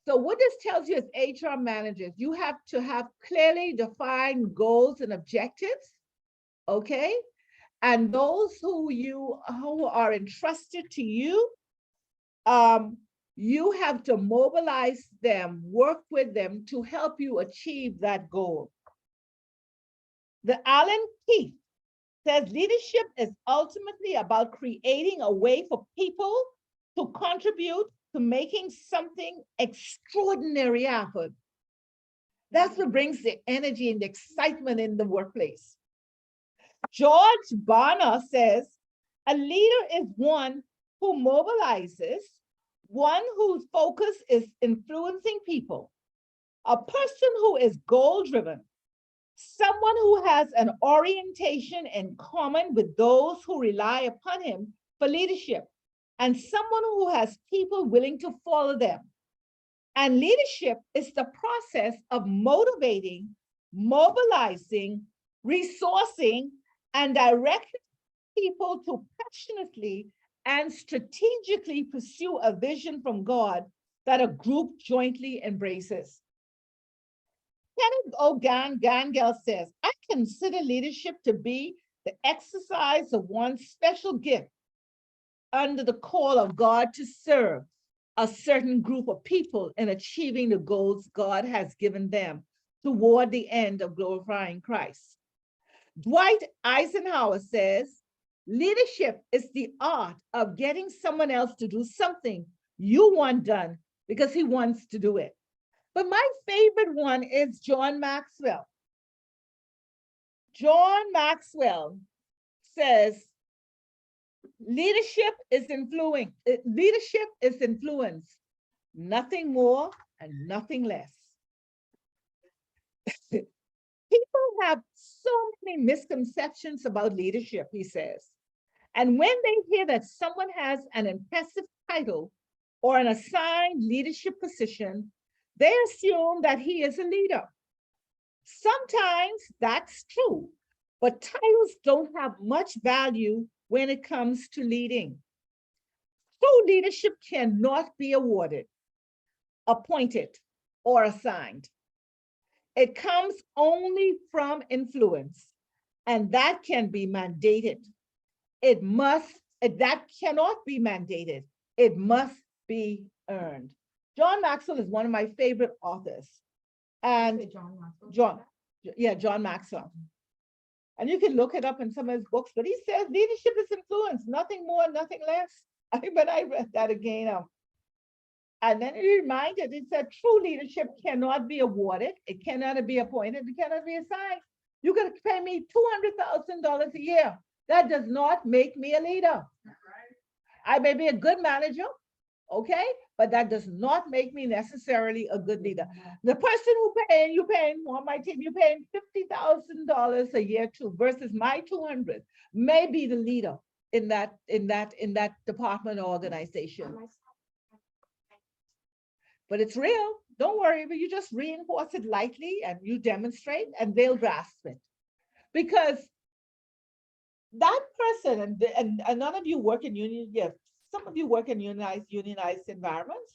S9: So what this tells you as HR managers, you have to have clearly defined goals and objectives, okay? And those who are entrusted to you, you have to mobilize them, work with them to help you achieve that goal. The Alan Keith says leadership is ultimately about creating a way for people to contribute to making something extraordinary happen. That's what brings the energy and the excitement in the workplace. George Barna says, a leader is one who mobilizes, one whose focus is influencing people, a person who is goal-driven, someone who has an orientation in common with those who rely upon him for leadership, and someone who has people willing to follow them. And leadership is the process of motivating, mobilizing, resourcing, and directing people to passionately and strategically pursue a vision from God that a group jointly embraces. Kenneth O. Gangel says, I consider leadership to be the exercise of one's special gift under the call of God to serve a certain group of people in achieving the goals God has given them toward the end of glorifying Christ. Dwight Eisenhower says, leadership is the art of getting someone else to do something you want done because he wants to do it. But my favorite one is John Maxwell. John Maxwell says, leadership is influence, nothing more and nothing less. People have so many misconceptions about leadership, he says. And when they hear that someone has an impressive title or an assigned leadership position, they assume that he is a leader. Sometimes that's true, but titles don't have much value when it comes to leading. True leadership cannot be awarded, appointed, or assigned. It comes only from influence, and that can be mandated. That cannot be mandated. It must be earned. John Maxwell is one of my favorite authors. And John Maxwell. And you can look it up in some of his books, but he says leadership is influence, nothing more, nothing less. But I read that again. And then he reminded, he said, true leadership cannot be awarded, it cannot be appointed, it cannot be assigned. You could pay me $200,000 a year. That does not make me a leader. I may be a good manager, okay? But that does not make me necessarily a good leader. The person who you're paying on my team, you're paying $50,000 a year to versus my 200 may be the leader in that department or organization. But it's real. Don't worry, but you just reinforce it lightly and you demonstrate and they'll grasp it. Because that person, and none of you work in union, yes, some of you work in unionized environments.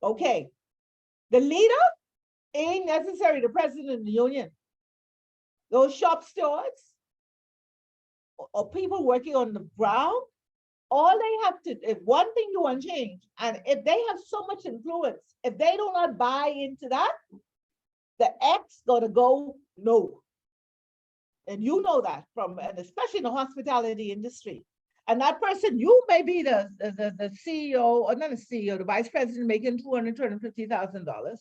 S9: Okay. The leader ain't necessarily the president of the union. Those shop stewards or people working on the ground, all they have to, if one thing you want to change, and if they have so much influence, if they do not buy into that, the X gonna go no. And you know that from, and especially in the hospitality industry. And that person, you may be the CEO, or not a CEO, the vice president making $250,000.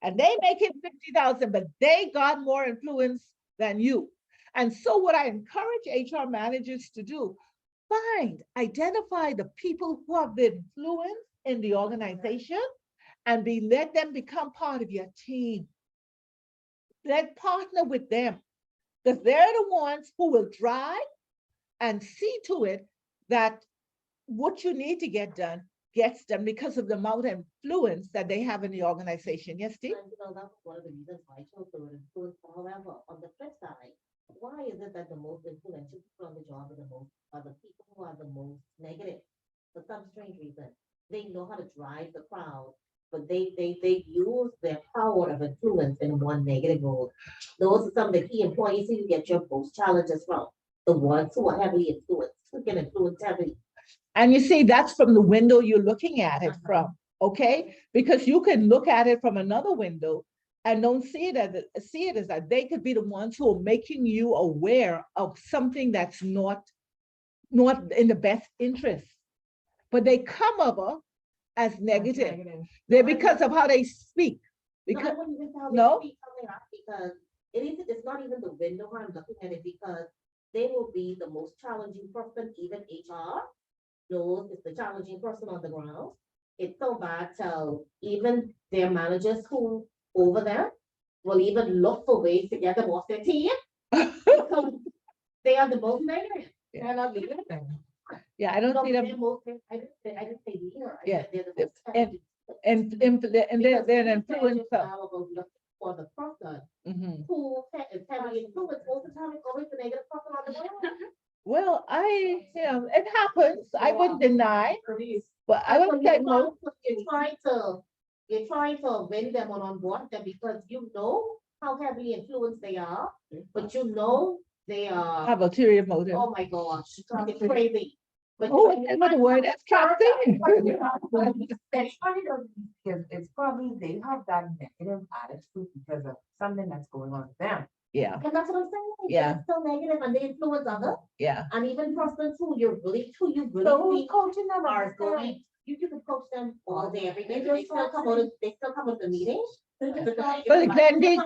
S9: And they making 50,000, but they got more influence than you. And so what I encourage HR managers to do, identify the people who have the influence in the organization and let them become part of your team. Partner with them, because they're the ones who will drive and see to it that what you need to get done gets done because of the amount of influence that they have in the organization. Yes, Steve?
S8: And that was one of the reasons why I chose the word influence. However, on the flip side, why is it that the most influential people on the job are the people who are the most negative? For some strange reason, they know how to drive the crowd, but they use their power of influence in one negative role. Those are some of the key employees who you get your most challenges from. The ones who are heavily influenced, who can influence heavily.
S9: And you see, that's from the window you're looking at it from, okay? Because you can look at it from another window and don't see it as that they could be the ones who are making you aware of something that's not in the best interest. But they come over as negative. They're because of how they speak. Because
S8: I wouldn't even tell them
S9: no?
S8: to speak how they are, because it's not even the window where I'm looking at it, because they will be the most challenging person, even HR knows it's the challenging person on the ground. It's so bad till even their managers who over them will even look for ways to get them off their team. Because they are the most negative.
S9: Yeah.
S8: They're not leaders.
S9: Yeah, I don't see them.
S8: I didn't say leader. I
S9: Yeah.
S8: said they're the most
S9: And
S8: challenging.
S9: and they're an influencer.
S8: Now about looking for the person
S9: Mhm.
S8: who is heavily influenced, most of the time it's always the negative person on the ground.
S9: Well, it happens. I wouldn't deny, but I
S8: And so
S9: would say most.
S8: you're trying to win them on board them because you know how heavily influenced they are, but you know they are,
S9: Have ulterior motive.
S8: oh my gosh, it's crazy. But
S9: Oh,
S8: you-
S9: and the word is captain.
S7: That's funny though, because it's probably they have that negative attitude because of something that's going on with them.
S9: Yeah,
S8: And that's what I'm saying.
S9: Yeah.
S8: It's still negative and they influence others,
S9: yeah.
S8: and even persons who you really
S7: So who's
S8: think
S7: coaching them?
S8: are going, you can coach them all day, every day, they still come out of the meeting.
S9: But Glendy,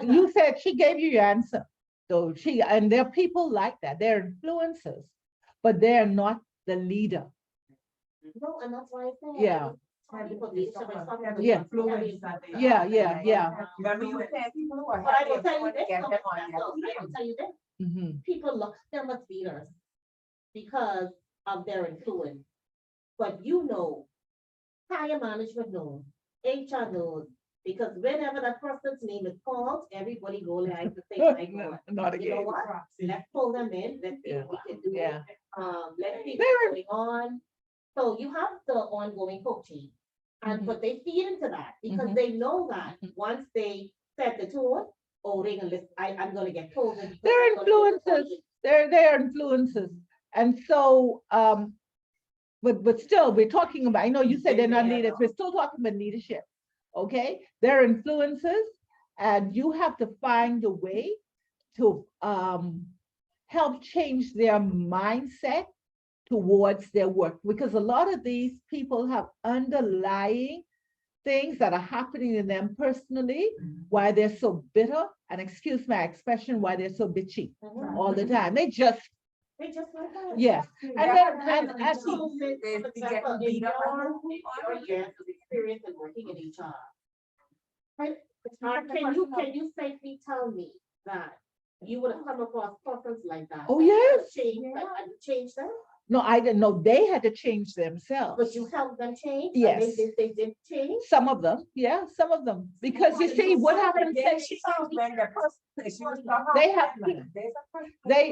S9: you said she gave you your answer. So and there are people like that. They're influencers, but they're not the leader.
S8: No, and that's why I say.
S9: Yeah. Yeah. Yeah, yeah.
S7: But you said people who are
S8: But I
S7: heavily
S8: will tell you
S7: influenced
S8: this,
S7: get
S8: though,
S7: them on
S8: I
S7: their
S8: will
S7: team.
S8: tell you this,
S9: Mhm.
S8: people look at them as leaders because of their influence. But you know higher management knows, HR knows, because whenever that person's name is called, everybody go like to say, my God,
S9: Not
S8: you know
S9: again.
S8: what? Let's pull them in, let's see what we can do.
S9: Yeah.
S8: Let's see
S9: Very-
S8: what's going on. So you have the ongoing coaching. And, but they feed into that because they know that once they set the tone, oh, they're gonna listen, I'm gonna get told.
S9: They're influences. They're influences. And so, but still, we're talking about, I know you said they're not leaders, we're still talking about leadership. Okay, they're influences, and you have to find a way to help change their mindset towards their work, because a lot of these people have underlying things that are happening in them personally, why they're so bitter, and excuse my expression, why they're so bitchy all the time. They just,
S8: They just like that.
S9: yes. And then, and
S8: So, for example, in your years of experience in working in HR, can you safely tell me that you would have come across persons like that?
S9: Oh,
S8: that
S9: yes.
S8: Change them,
S9: No, I didn't know, they had to change themselves.
S8: but you helped them change? and
S9: Yes.
S8: They did change?
S9: Some of them, yeah, some of them, because you see, what happens, they have,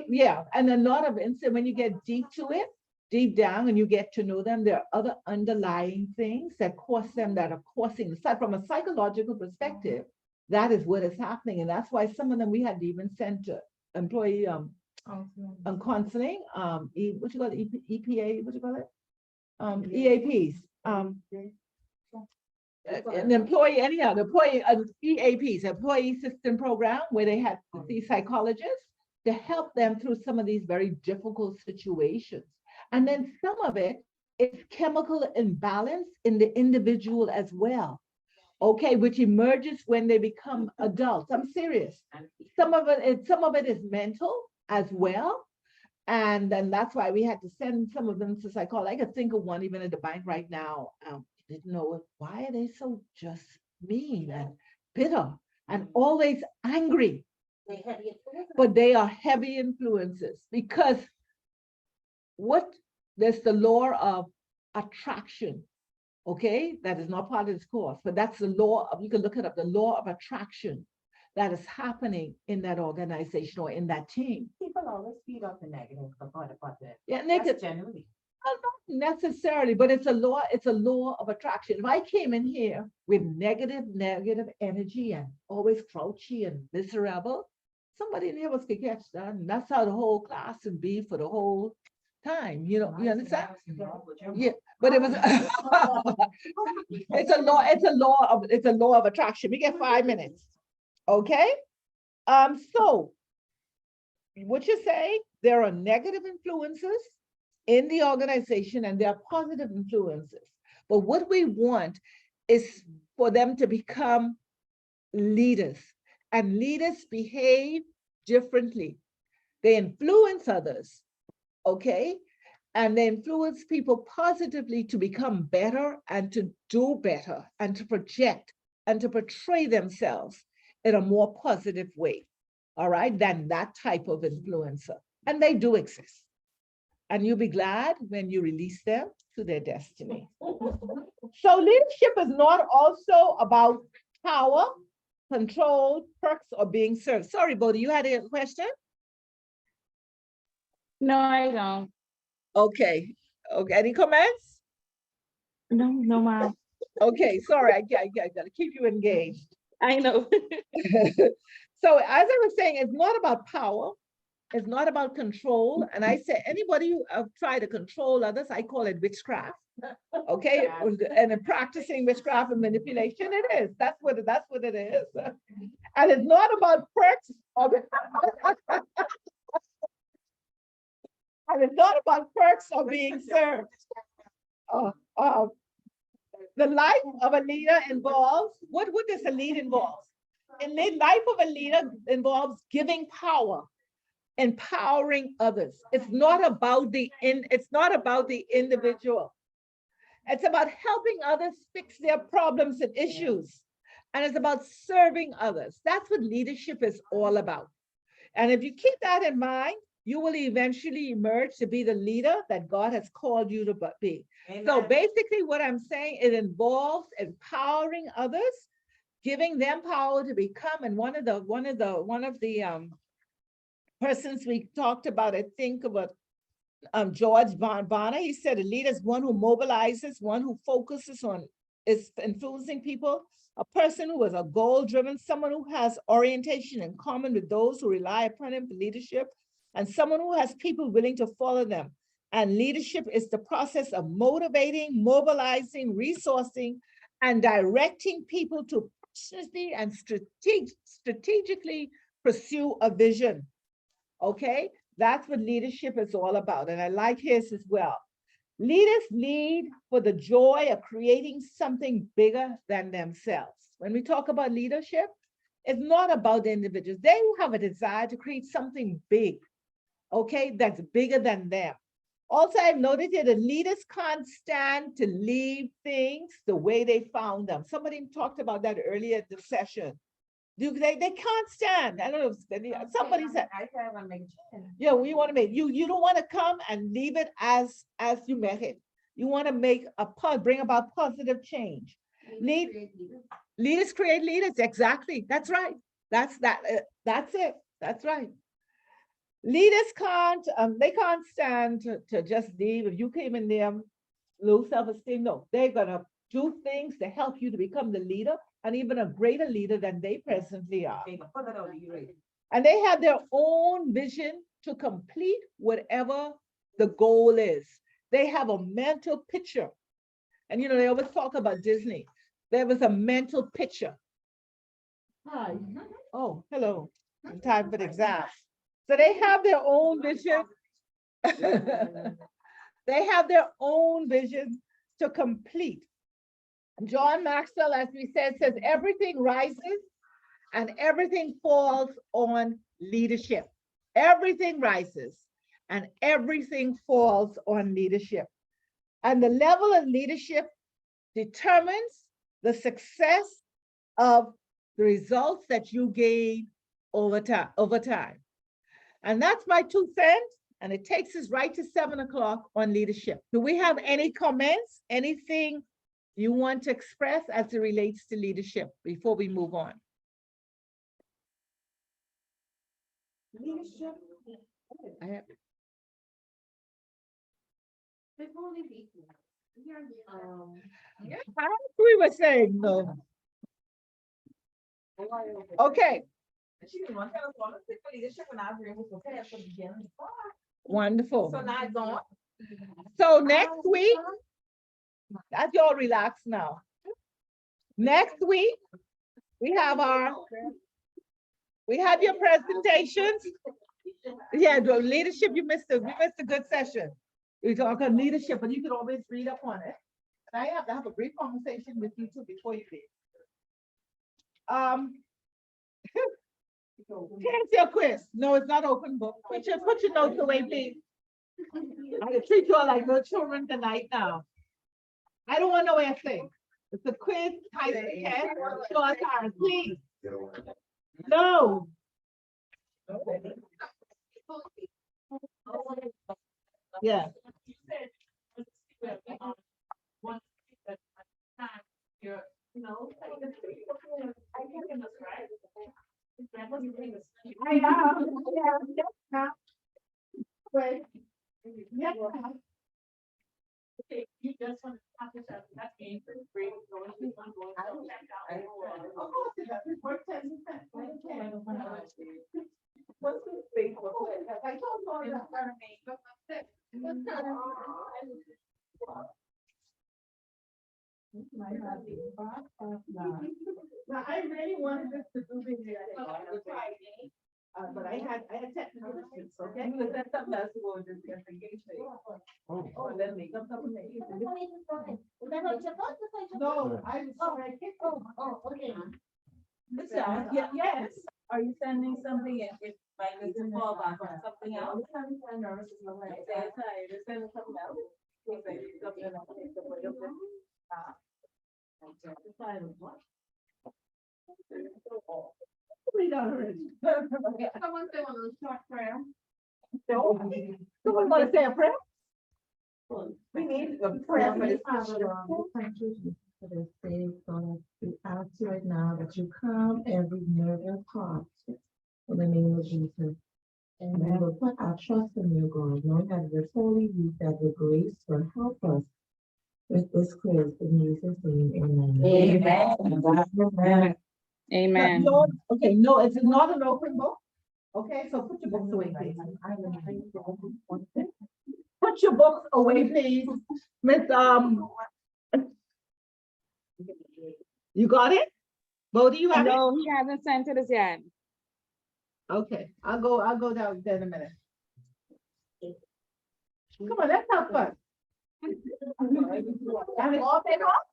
S9: yeah, and a lot of incidents, when you get deep to it, deep down, and you get to know them, there are other underlying things that cause them, that are causing, aside from a psychological perspective, that is what is happening, and that's why some of them we had to even send to employee counseling, what you call it, EPA, what you call it? EAPs, an employee, anyhow, the employee, EAPs, employee assistance program, where they had these psychologists to help them through some of these very difficult situations. And then some of it is chemical imbalance in the individual as well. Okay, which emerges when they become adults. I'm serious. Some of it is mental as well. And then that's why we had to send some of them to psychology. I could think of one even in the mind right now. Didn't know why are they so just mean and bitter and always angry. But they are heavy influences because there's the law of attraction. Okay, that is not part of this course, but that's the law of, you can look it up, the law of attraction that is happening in that organization or in that team.
S7: People always feed off the negative about the positive.
S9: Yeah,
S7: That's generally.
S9: not necessarily, but it's a law of attraction. If I came in here with negative energy and always grouchy and miserable, somebody in here was gonna catch that, and that's how the whole class would be for the whole time, you know, you understand? Yeah, but it was, it's a law of attraction. We get 5 minutes, okay? So what you say, there are negative influences in the organization and there are positive influences. But what we want is for them to become leaders, and leaders behave differently. They influence others, okay? And they influence people positively to become better and to do better and to project and to portray themselves in a more positive way, all right, than that type of influencer. And they do exist. And you'll be glad when you release them to their destiny. So leadership is not also about power, control, perks, or being served. Sorry, Bodhi, you had a question?
S6: No, I don't.
S9: Okay, any comments?
S6: No, ma'am.
S9: Okay, sorry, I gotta keep you engaged.
S6: I know.
S9: So as I was saying, it's not about power, it's not about control. And I say, anybody who try to control others, I call it witchcraft. Okay, and in practicing witchcraft and manipulation, it is. That's what it is. And it's not about perks of it. And it's not about perks of being served. The life of a leader involves, what does a lead involve? In the life of a leader involves giving power, empowering others. It's not about the individual. It's about helping others fix their problems and issues. And it's about serving others. That's what leadership is all about. And if you keep that in mind, you will eventually emerge to be the leader that God has called you to be. So basically what I'm saying, it involves empowering others, giving them power to become, and one of the persons we talked about, I think about George Bonner, he said a leader is one who mobilizes, one who focuses on is influencing people, a person who is a goal-driven, someone who has orientation in common with those who rely upon him for leadership, and someone who has people willing to follow them. And leadership is the process of motivating, mobilizing, resourcing, and directing people to consciously and strategically pursue a vision. Okay, that's what leadership is all about. And I like his as well. Leaders lead for the joy of creating something bigger than themselves. When we talk about leadership, it's not about the individuals. They have a desire to create something big, okay, that's bigger than them. Also, I've noticed here that leaders can't stand to leave things the way they found them. Somebody talked about that earlier in the session. They can't stand. I don't know if somebody said, yeah, we want to make you don't want to come and leave it as you met it. You want to bring about positive change. Leaders create leaders. Exactly. That's right. That's it. That's right. Leaders they can't stand to just leave. If you came in there, low self-esteem, no, they're gonna do things to help you to become the leader and even a greater leader than they presently are. And they have their own vision to complete whatever the goal is. They have a mental picture. And they always talk about Disney. There was a mental picture. Hi. Oh, hello. In time for the exam. So they have their own vision. They have their own vision to complete. John Maxwell, as we said, says everything rises and everything falls on leadership. Everything rises and everything falls on leadership. And the level of leadership determines the success of the results that you gain over time. And that's my 2 cents. And it takes us right to 7 o'clock on leadership. Do we have any comments? Anything you want to express as it relates to leadership before we move on?
S2: Leadership.
S9: I have- We were saying no. Okay.
S2: She didn't want to tell us what to pick for leadership and I was prepared for the beginning.
S9: Wonderful.
S2: So now it's on.
S9: So next week, that's y'all relax now. Next week, we have your presentations. Yeah, the leadership, we missed a good session. We talk on leadership, but you can always read up on it. And I have to have a brief conversation with you too before you leave. Here's your quiz. No, it's not open book. Put your notes away, please. I'm gonna treat you all like little children tonight now. I don't want no essay. It's a quiz, high test, short time, please. No. Yeah. I know. Yeah. Wait. Yeah.
S5: Okay, you just want to talk about that game for free.
S2: What's the Facebook? I told you Now, I really wanted this to do this Friday, but I had technical issues, okay? I'm gonna set something else to go with this investigation. Oh, let me come up with it. No, I'm sorry.
S1: Okay.
S2: Listen, yes. Are you sending something and if I need to fall back on something else? I'm nervous. Yes, I just send something else. Read already.
S1: Someone say one of those short prayer.
S9: Someone wanna say a prayer? We need a prayer for this.
S2: For this day, God, we ask you right now that you calm every nervous heart in the name of Jesus. And we will put our trust in you, God, knowing that this holy week that the grace will help us with this quiz in Jesus' name, amen.
S10: Amen.
S9: No, okay, no, it's not an open book. Okay, so put your books away, please. Put your books away, please. Miss, you got it? Bodie, you have it?
S10: No, he hasn't sent it as yet.
S9: Okay, I'll go down there in a minute. Come on, let's have fun. Have it all paid off?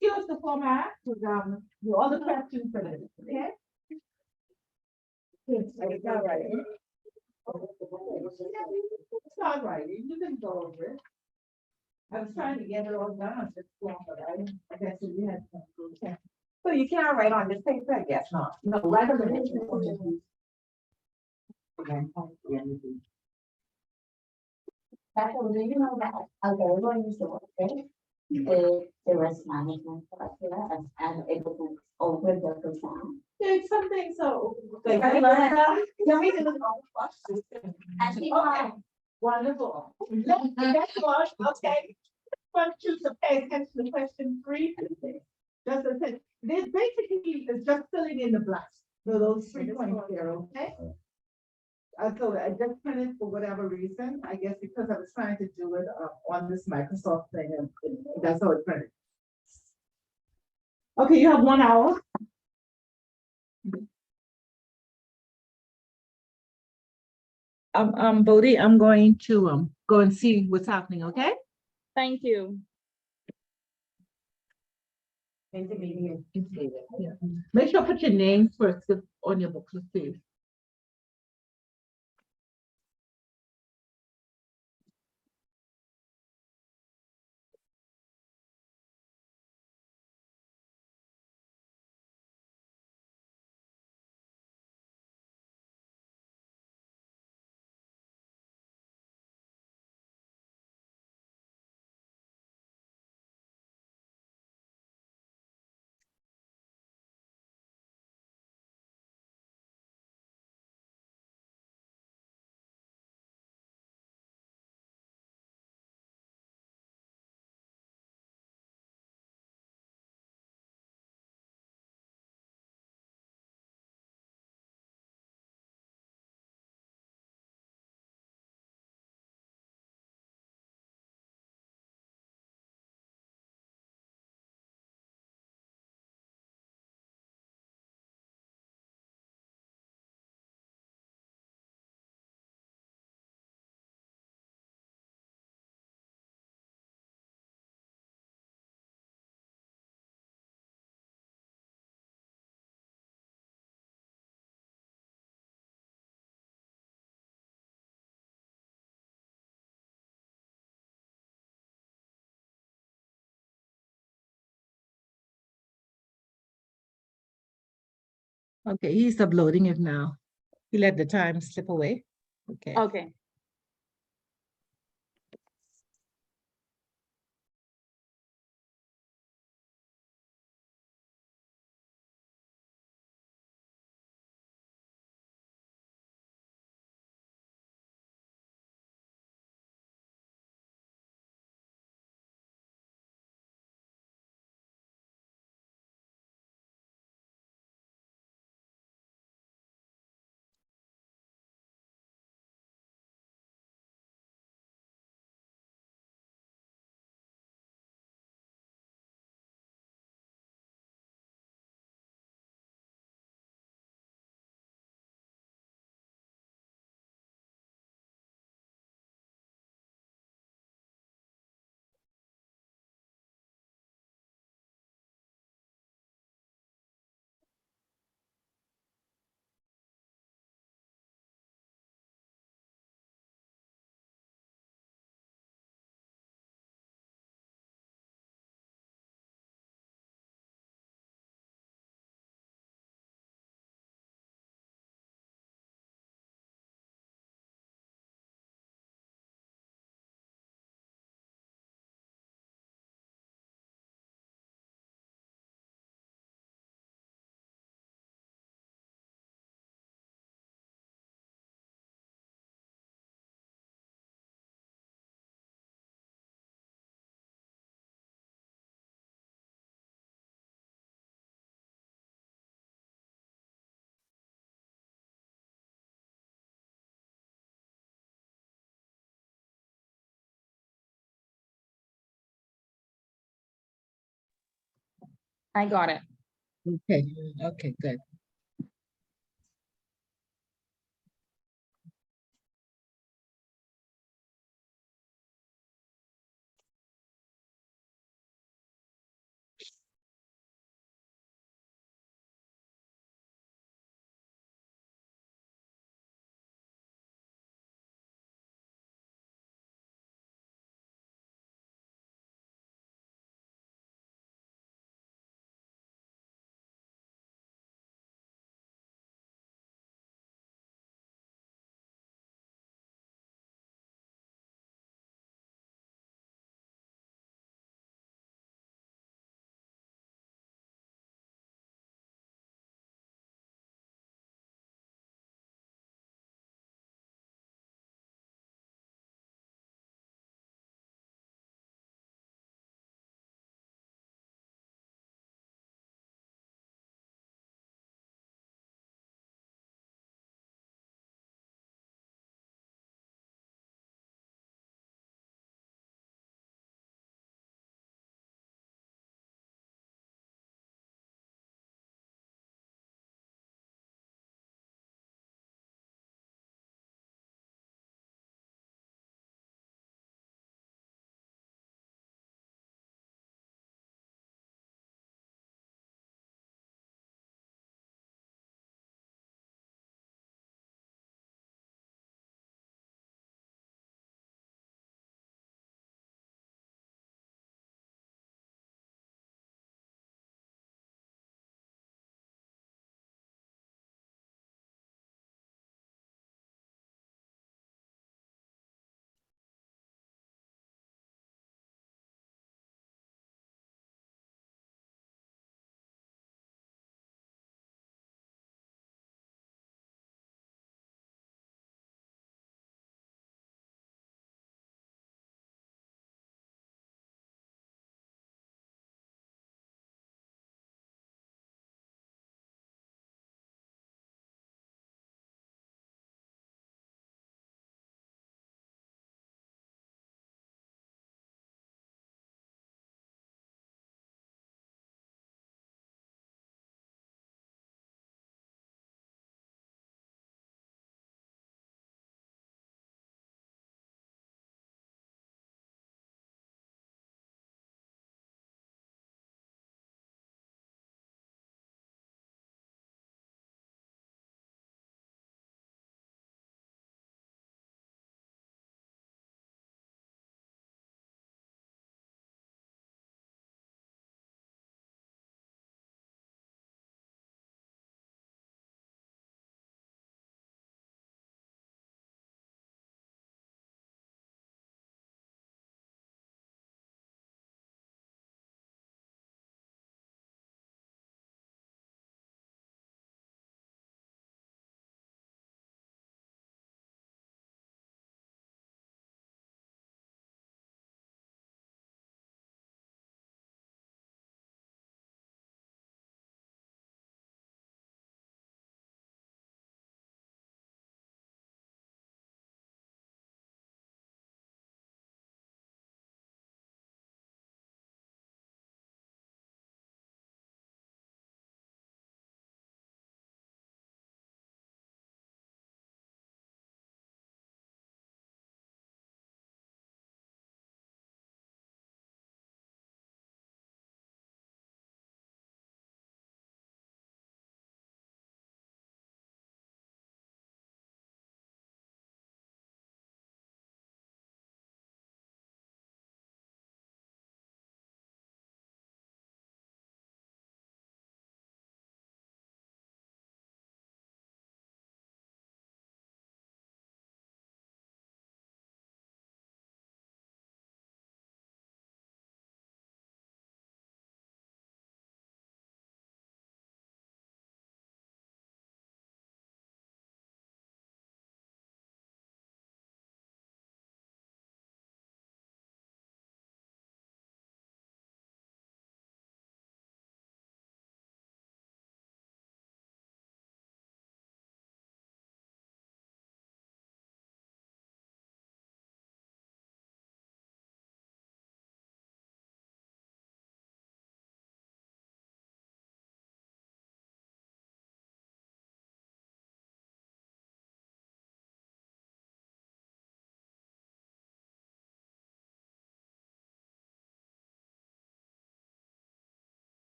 S9: Give us the format, do all the questions for this, okay? Yes, it's all right. It's all right, you can go over it. I was trying to get it all done, but I guess we had some. Okay.
S1: So you can't write on this paper, I guess not.
S9: No, right on the.
S8: That's what you know that I'll go going to okay. The risk management, and able to open the sound.
S2: It's something so.
S8: Like,
S2: I learned that.
S8: Okay.
S2: Wonderful. Next one, okay. Want you to pay attention to question 3. Just as it, this basically is just filling in the blanks. So those 3 points there, okay? So I just printed for whatever reason, I guess because I was trying to do it on this Microsoft thing, and that's how it printed. Okay, you have 1 hour.
S9: Bodie, I'm going to, go and see what's happening, okay?
S10: Thank you.
S9: Yeah. Make sure put your name first on your book, please. Okay, he's uploading it now. He let the time slip away. Okay.
S10: Okay. I got it.
S9: Okay, okay, good.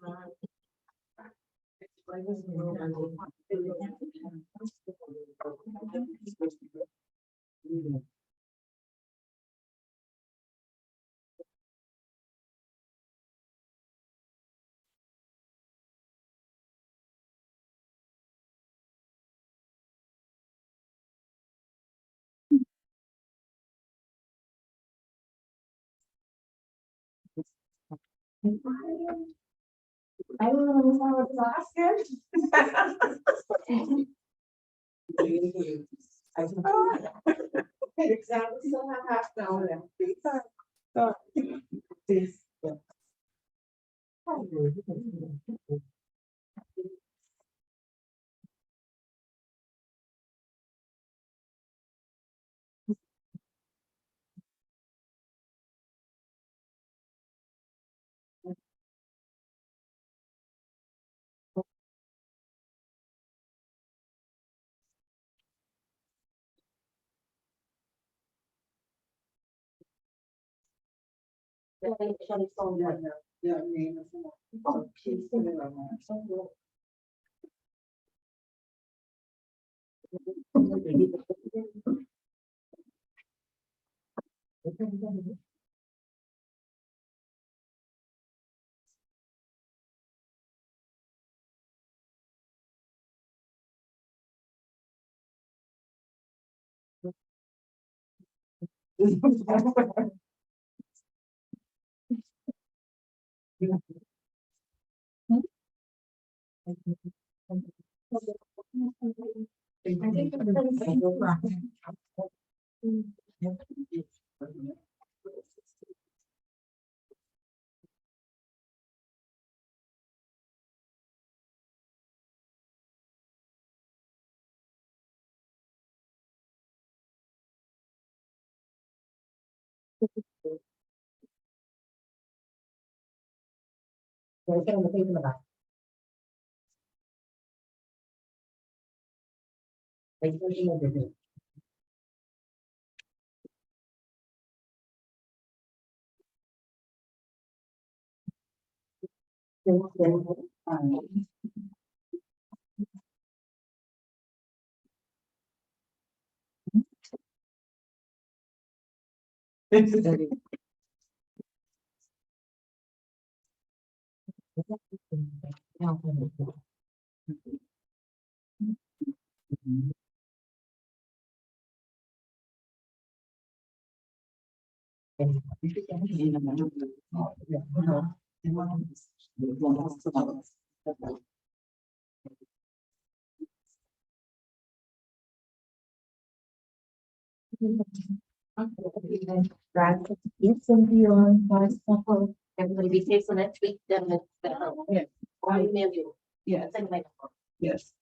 S1: I don't know what I was asking. Exactly, so I have to know them. This.
S8: Everybody be safe for next week, then
S2: Yes.
S8: I'll email you.
S2: Yes,
S8: Send my.
S2: yes.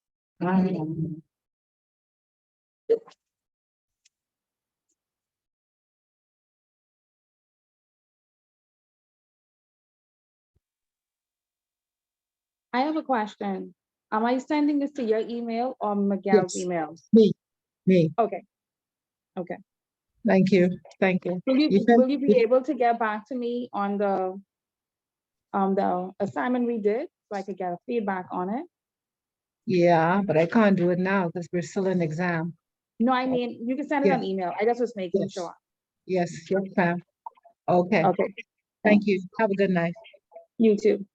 S10: I have a question. Am I sending this to your email or Miguel's
S9: Yes.
S10: email?
S9: Me,
S10: Okay, okay.
S9: thank you, thank you. You can-
S10: Will you be able to get back to me on the assignment we did, so I could get a feedback on it?
S9: Yeah, but I can't do it now because we're still in exam.
S10: No, I mean, you can send it on
S9: Yes.
S10: email. I just was making
S9: Yes.
S10: sure.
S9: Yes, yes, ma'am. Okay,
S10: Okay,
S9: thank you. Have a good night.
S10: you too.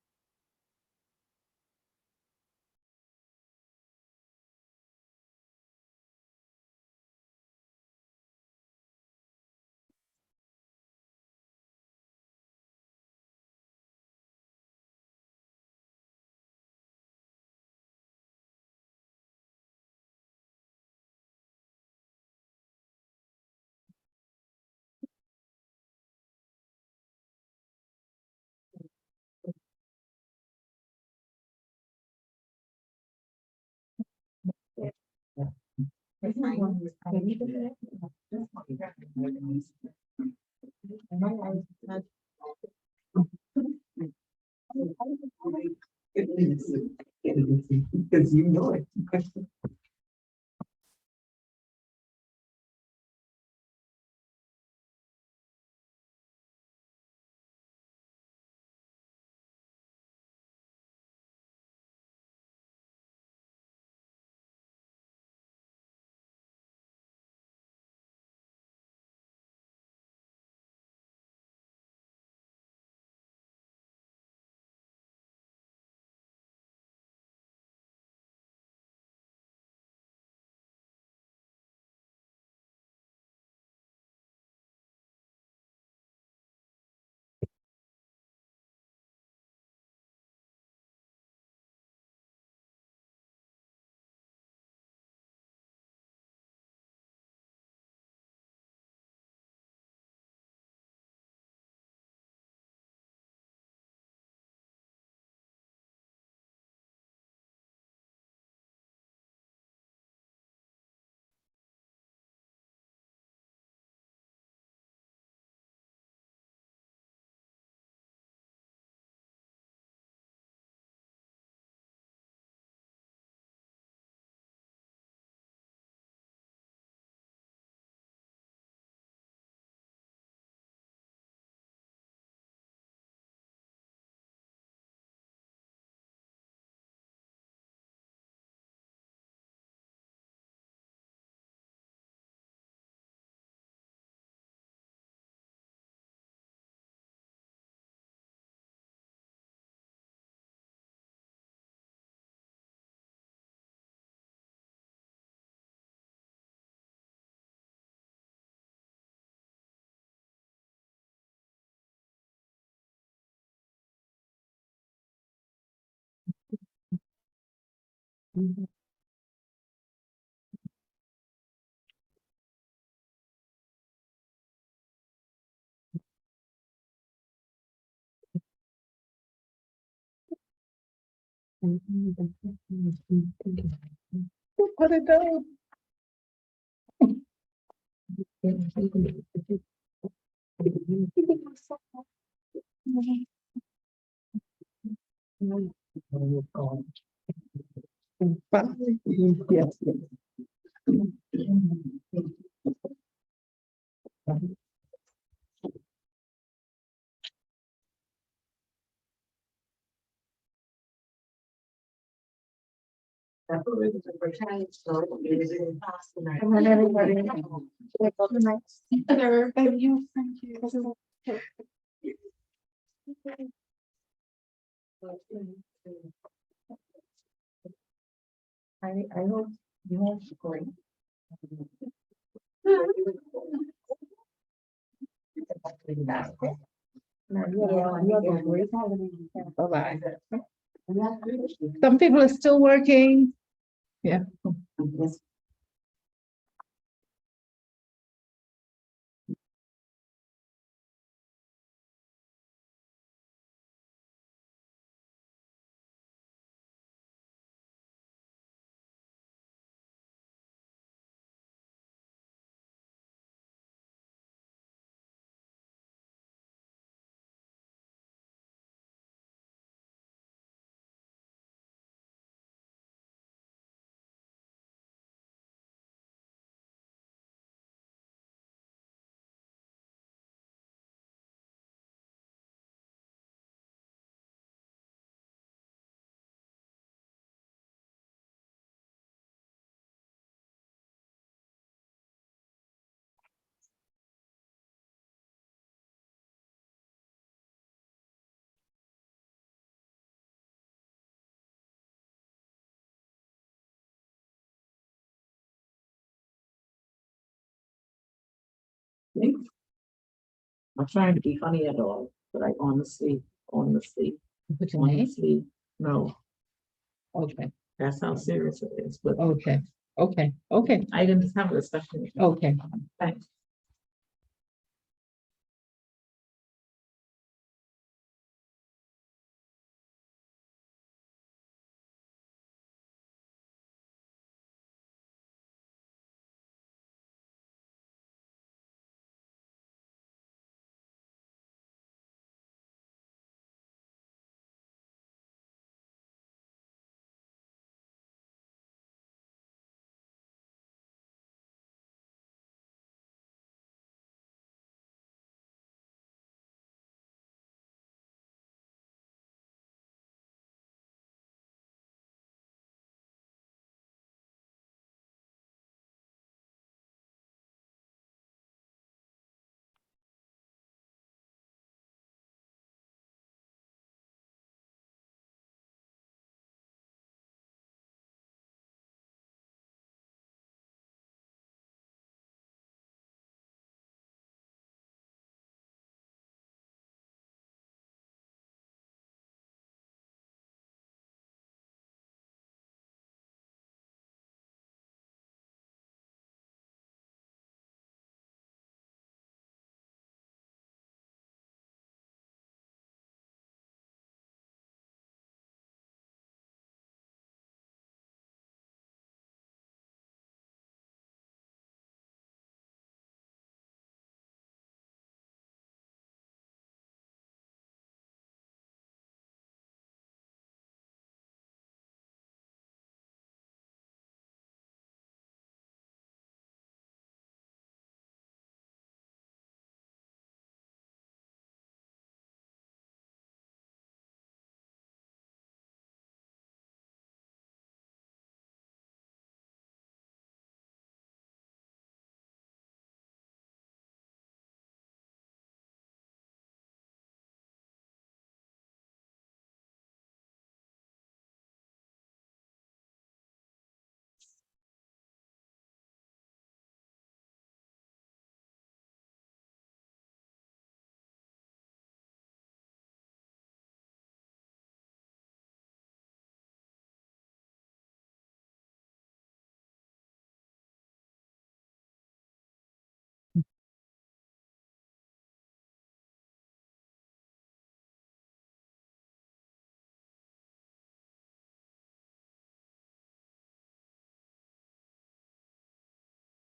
S2: Because you know it.
S9: Put it down. Yes.
S1: And then everybody. Thank you, thank you. I hope you won't agree.
S9: Bye-bye. Some people are still working. Yeah.
S5: I'm trying to be funny at all, but I honestly,
S9: What's your name?
S5: honestly, no,
S9: Okay,
S5: that's how serious it is, but
S9: okay, okay,
S5: I didn't have a discussion. with you.
S9: okay.
S5: Thanks.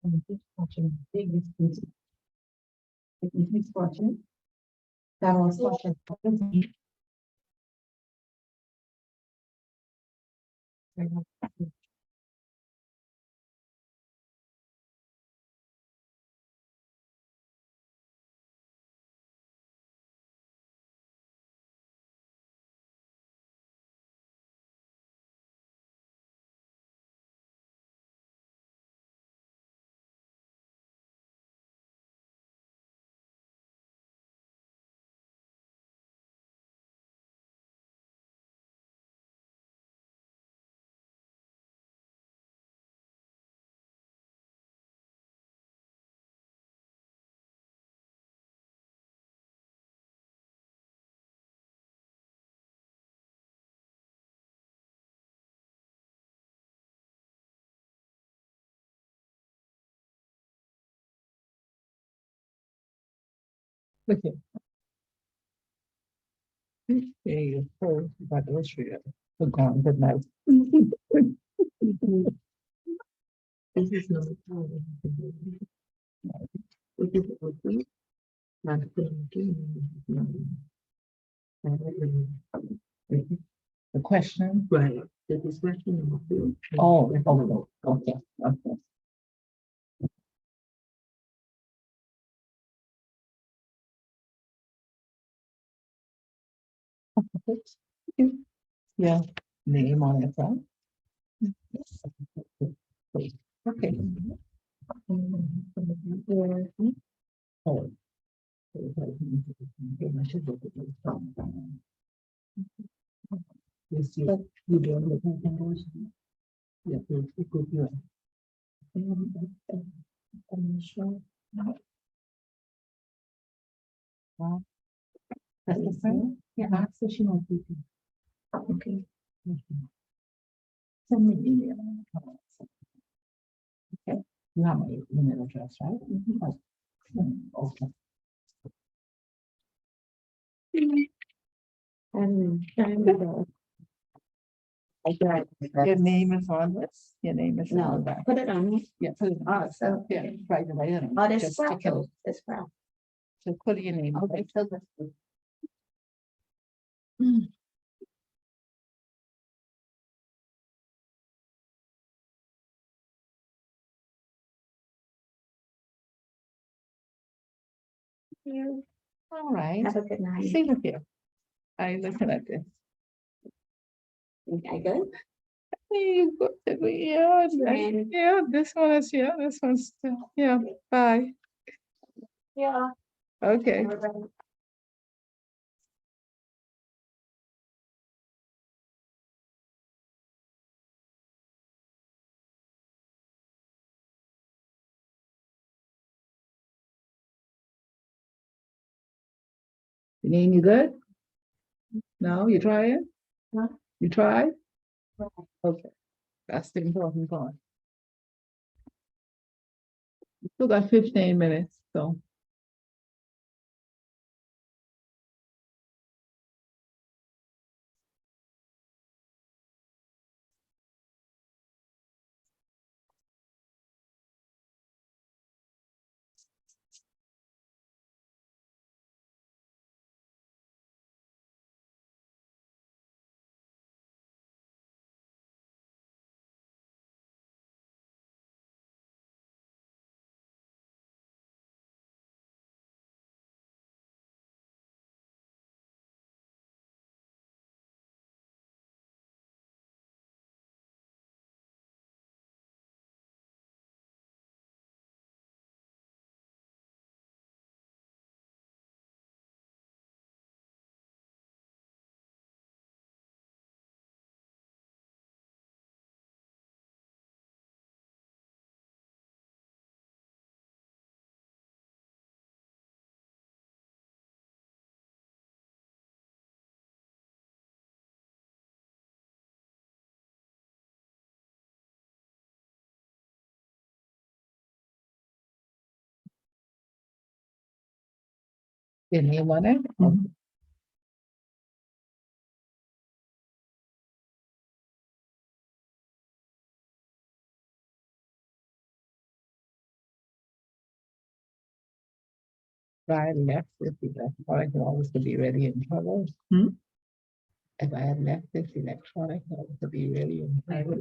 S7: That was question.
S9: Okay. There you go. That was real. We're gone. Good night. This is not. The question? Right. The discussion. Oh, okay, okay. Yeah, name on it, right? Okay. Oh. Yes, you don't look at those. Yeah, it could be. That's the same. Yeah, accession of people. Okay. Send me email. Okay, you have my email address, right? Okay. Your name is on this, your name is on that.
S8: Put it on.
S9: Yeah, put it on. So, yeah, right away.
S8: Oh, this
S9: Just stick it.
S8: This brown.
S9: So put your name.
S8: Okay, so this.
S9: All right.
S8: Have a good night.
S9: See you here. I looking at this.
S8: Okay, good.
S9: You got to be, yeah,
S8: And-
S9: yeah, this one is, yeah, this one's, still, yeah, bye.
S8: Yeah.
S9: Okay. Your name, you good? No, you try it?
S8: No.
S9: You tried? Okay, that's the important part. You still got 15 minutes, so. Your name on it? If I had left this electronic, I was to be really in trouble. If I had left this electronic, I was to be really in trouble.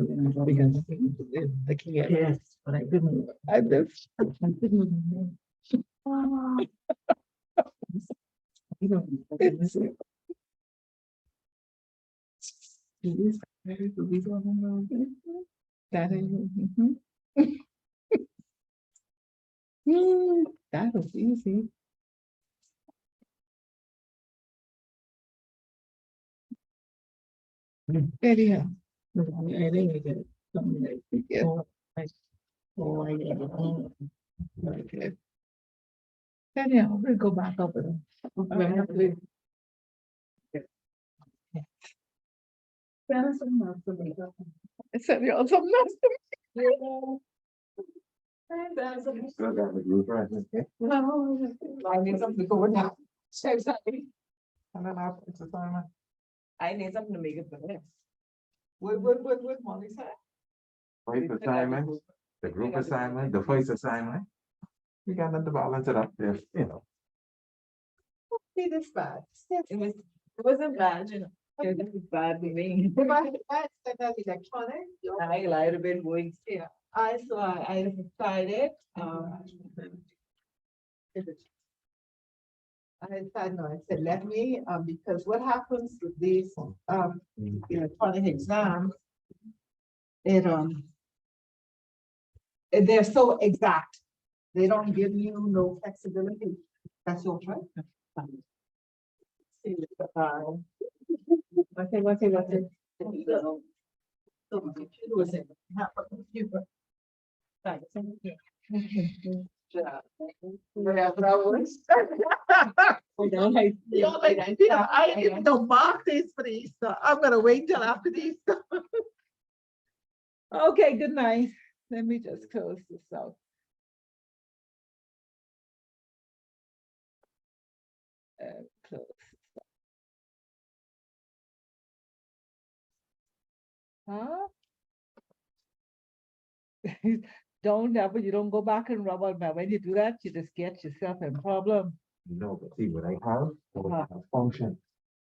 S9: Because the key. Yes, but I didn't. I just. I didn't. It's. That is. That was easy. Anyhow. I didn't get it. Yeah. Oh, I get it. Okay. Anyhow, we'll go back over them. I said, you're so nice to me. No, I need something to go now. Save something. And then after it's assignment. I need something to make it better. What Molly said?
S11: First assignment, the group assignment, the first assignment. You got to balance it up there, you know.
S9: See this bad.
S2: It wasn't bad, you know.
S9: It was bad with me.
S2: I said that electronic.
S9: I lied a bit going.
S2: Yeah, I decided, I decided, no, I said, let me, because what happens with these, electronic exams, they're so exact, they don't give you no flexibility. That's your choice. Okay. So my computer was in, not a computer. Thanks. Whatever I was. I didn't know mark this for Easter. I'm gonna wait till after Easter.
S9: Okay, good night. Let me just close this out. Close. Huh? Don't ever, you don't go back and rub on that. When you do that, you just get yourself in problem.
S11: No, but see what I have, I have function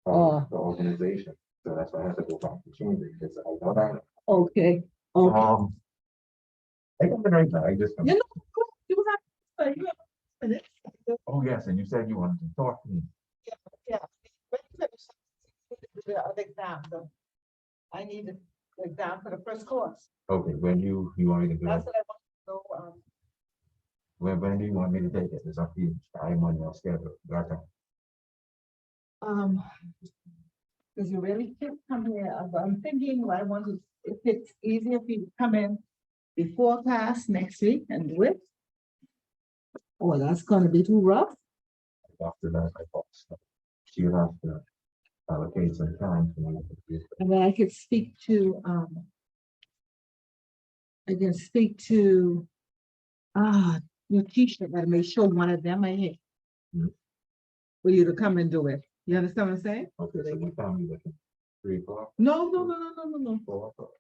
S9: Oh.
S11: of the organization. So that's why I have to go back and change it because I know that.
S9: Okay.
S11: I got it right now, I just.
S2: You know, you have.
S11: Oh, yes, and you said you wanted to talk to me.
S2: Yeah. When you finish, you need to do the other exam, so I need the exam for the first course.
S11: Okay, when you want me to do
S2: That's
S11: that,
S2: what I want to know,
S11: when do you want me to take it? It's up to you. I'm on your schedule. Got that.
S2: Because you really can't come here, I'm thinking, I want to, if it's easier for you to come in before class next week and do it. Oh, that's gonna be too rough.
S11: After that, I thought, so she'll have to allocate some time for me.
S2: And then I could speak to, I can speak to, your teacher, but make sure one of them are here.
S11: Mhm.
S2: For you to come and do it. You understand what I'm saying?
S11: Okay, so what time you looking? 3 o'clock,
S2: No.
S11: 4 o'clock?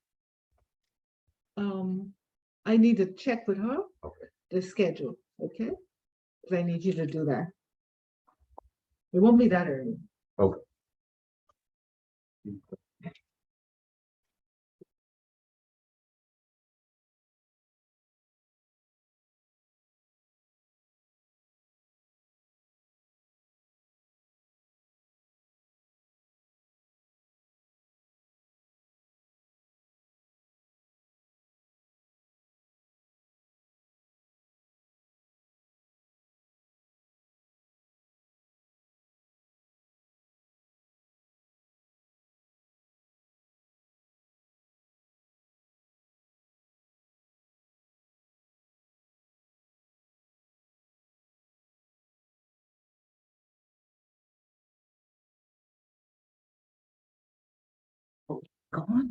S2: I need to check with her.
S11: Okay.
S2: The schedule, okay? 'Cause I need you to do that. It won't be that early.
S11: Okay.
S2: Gone.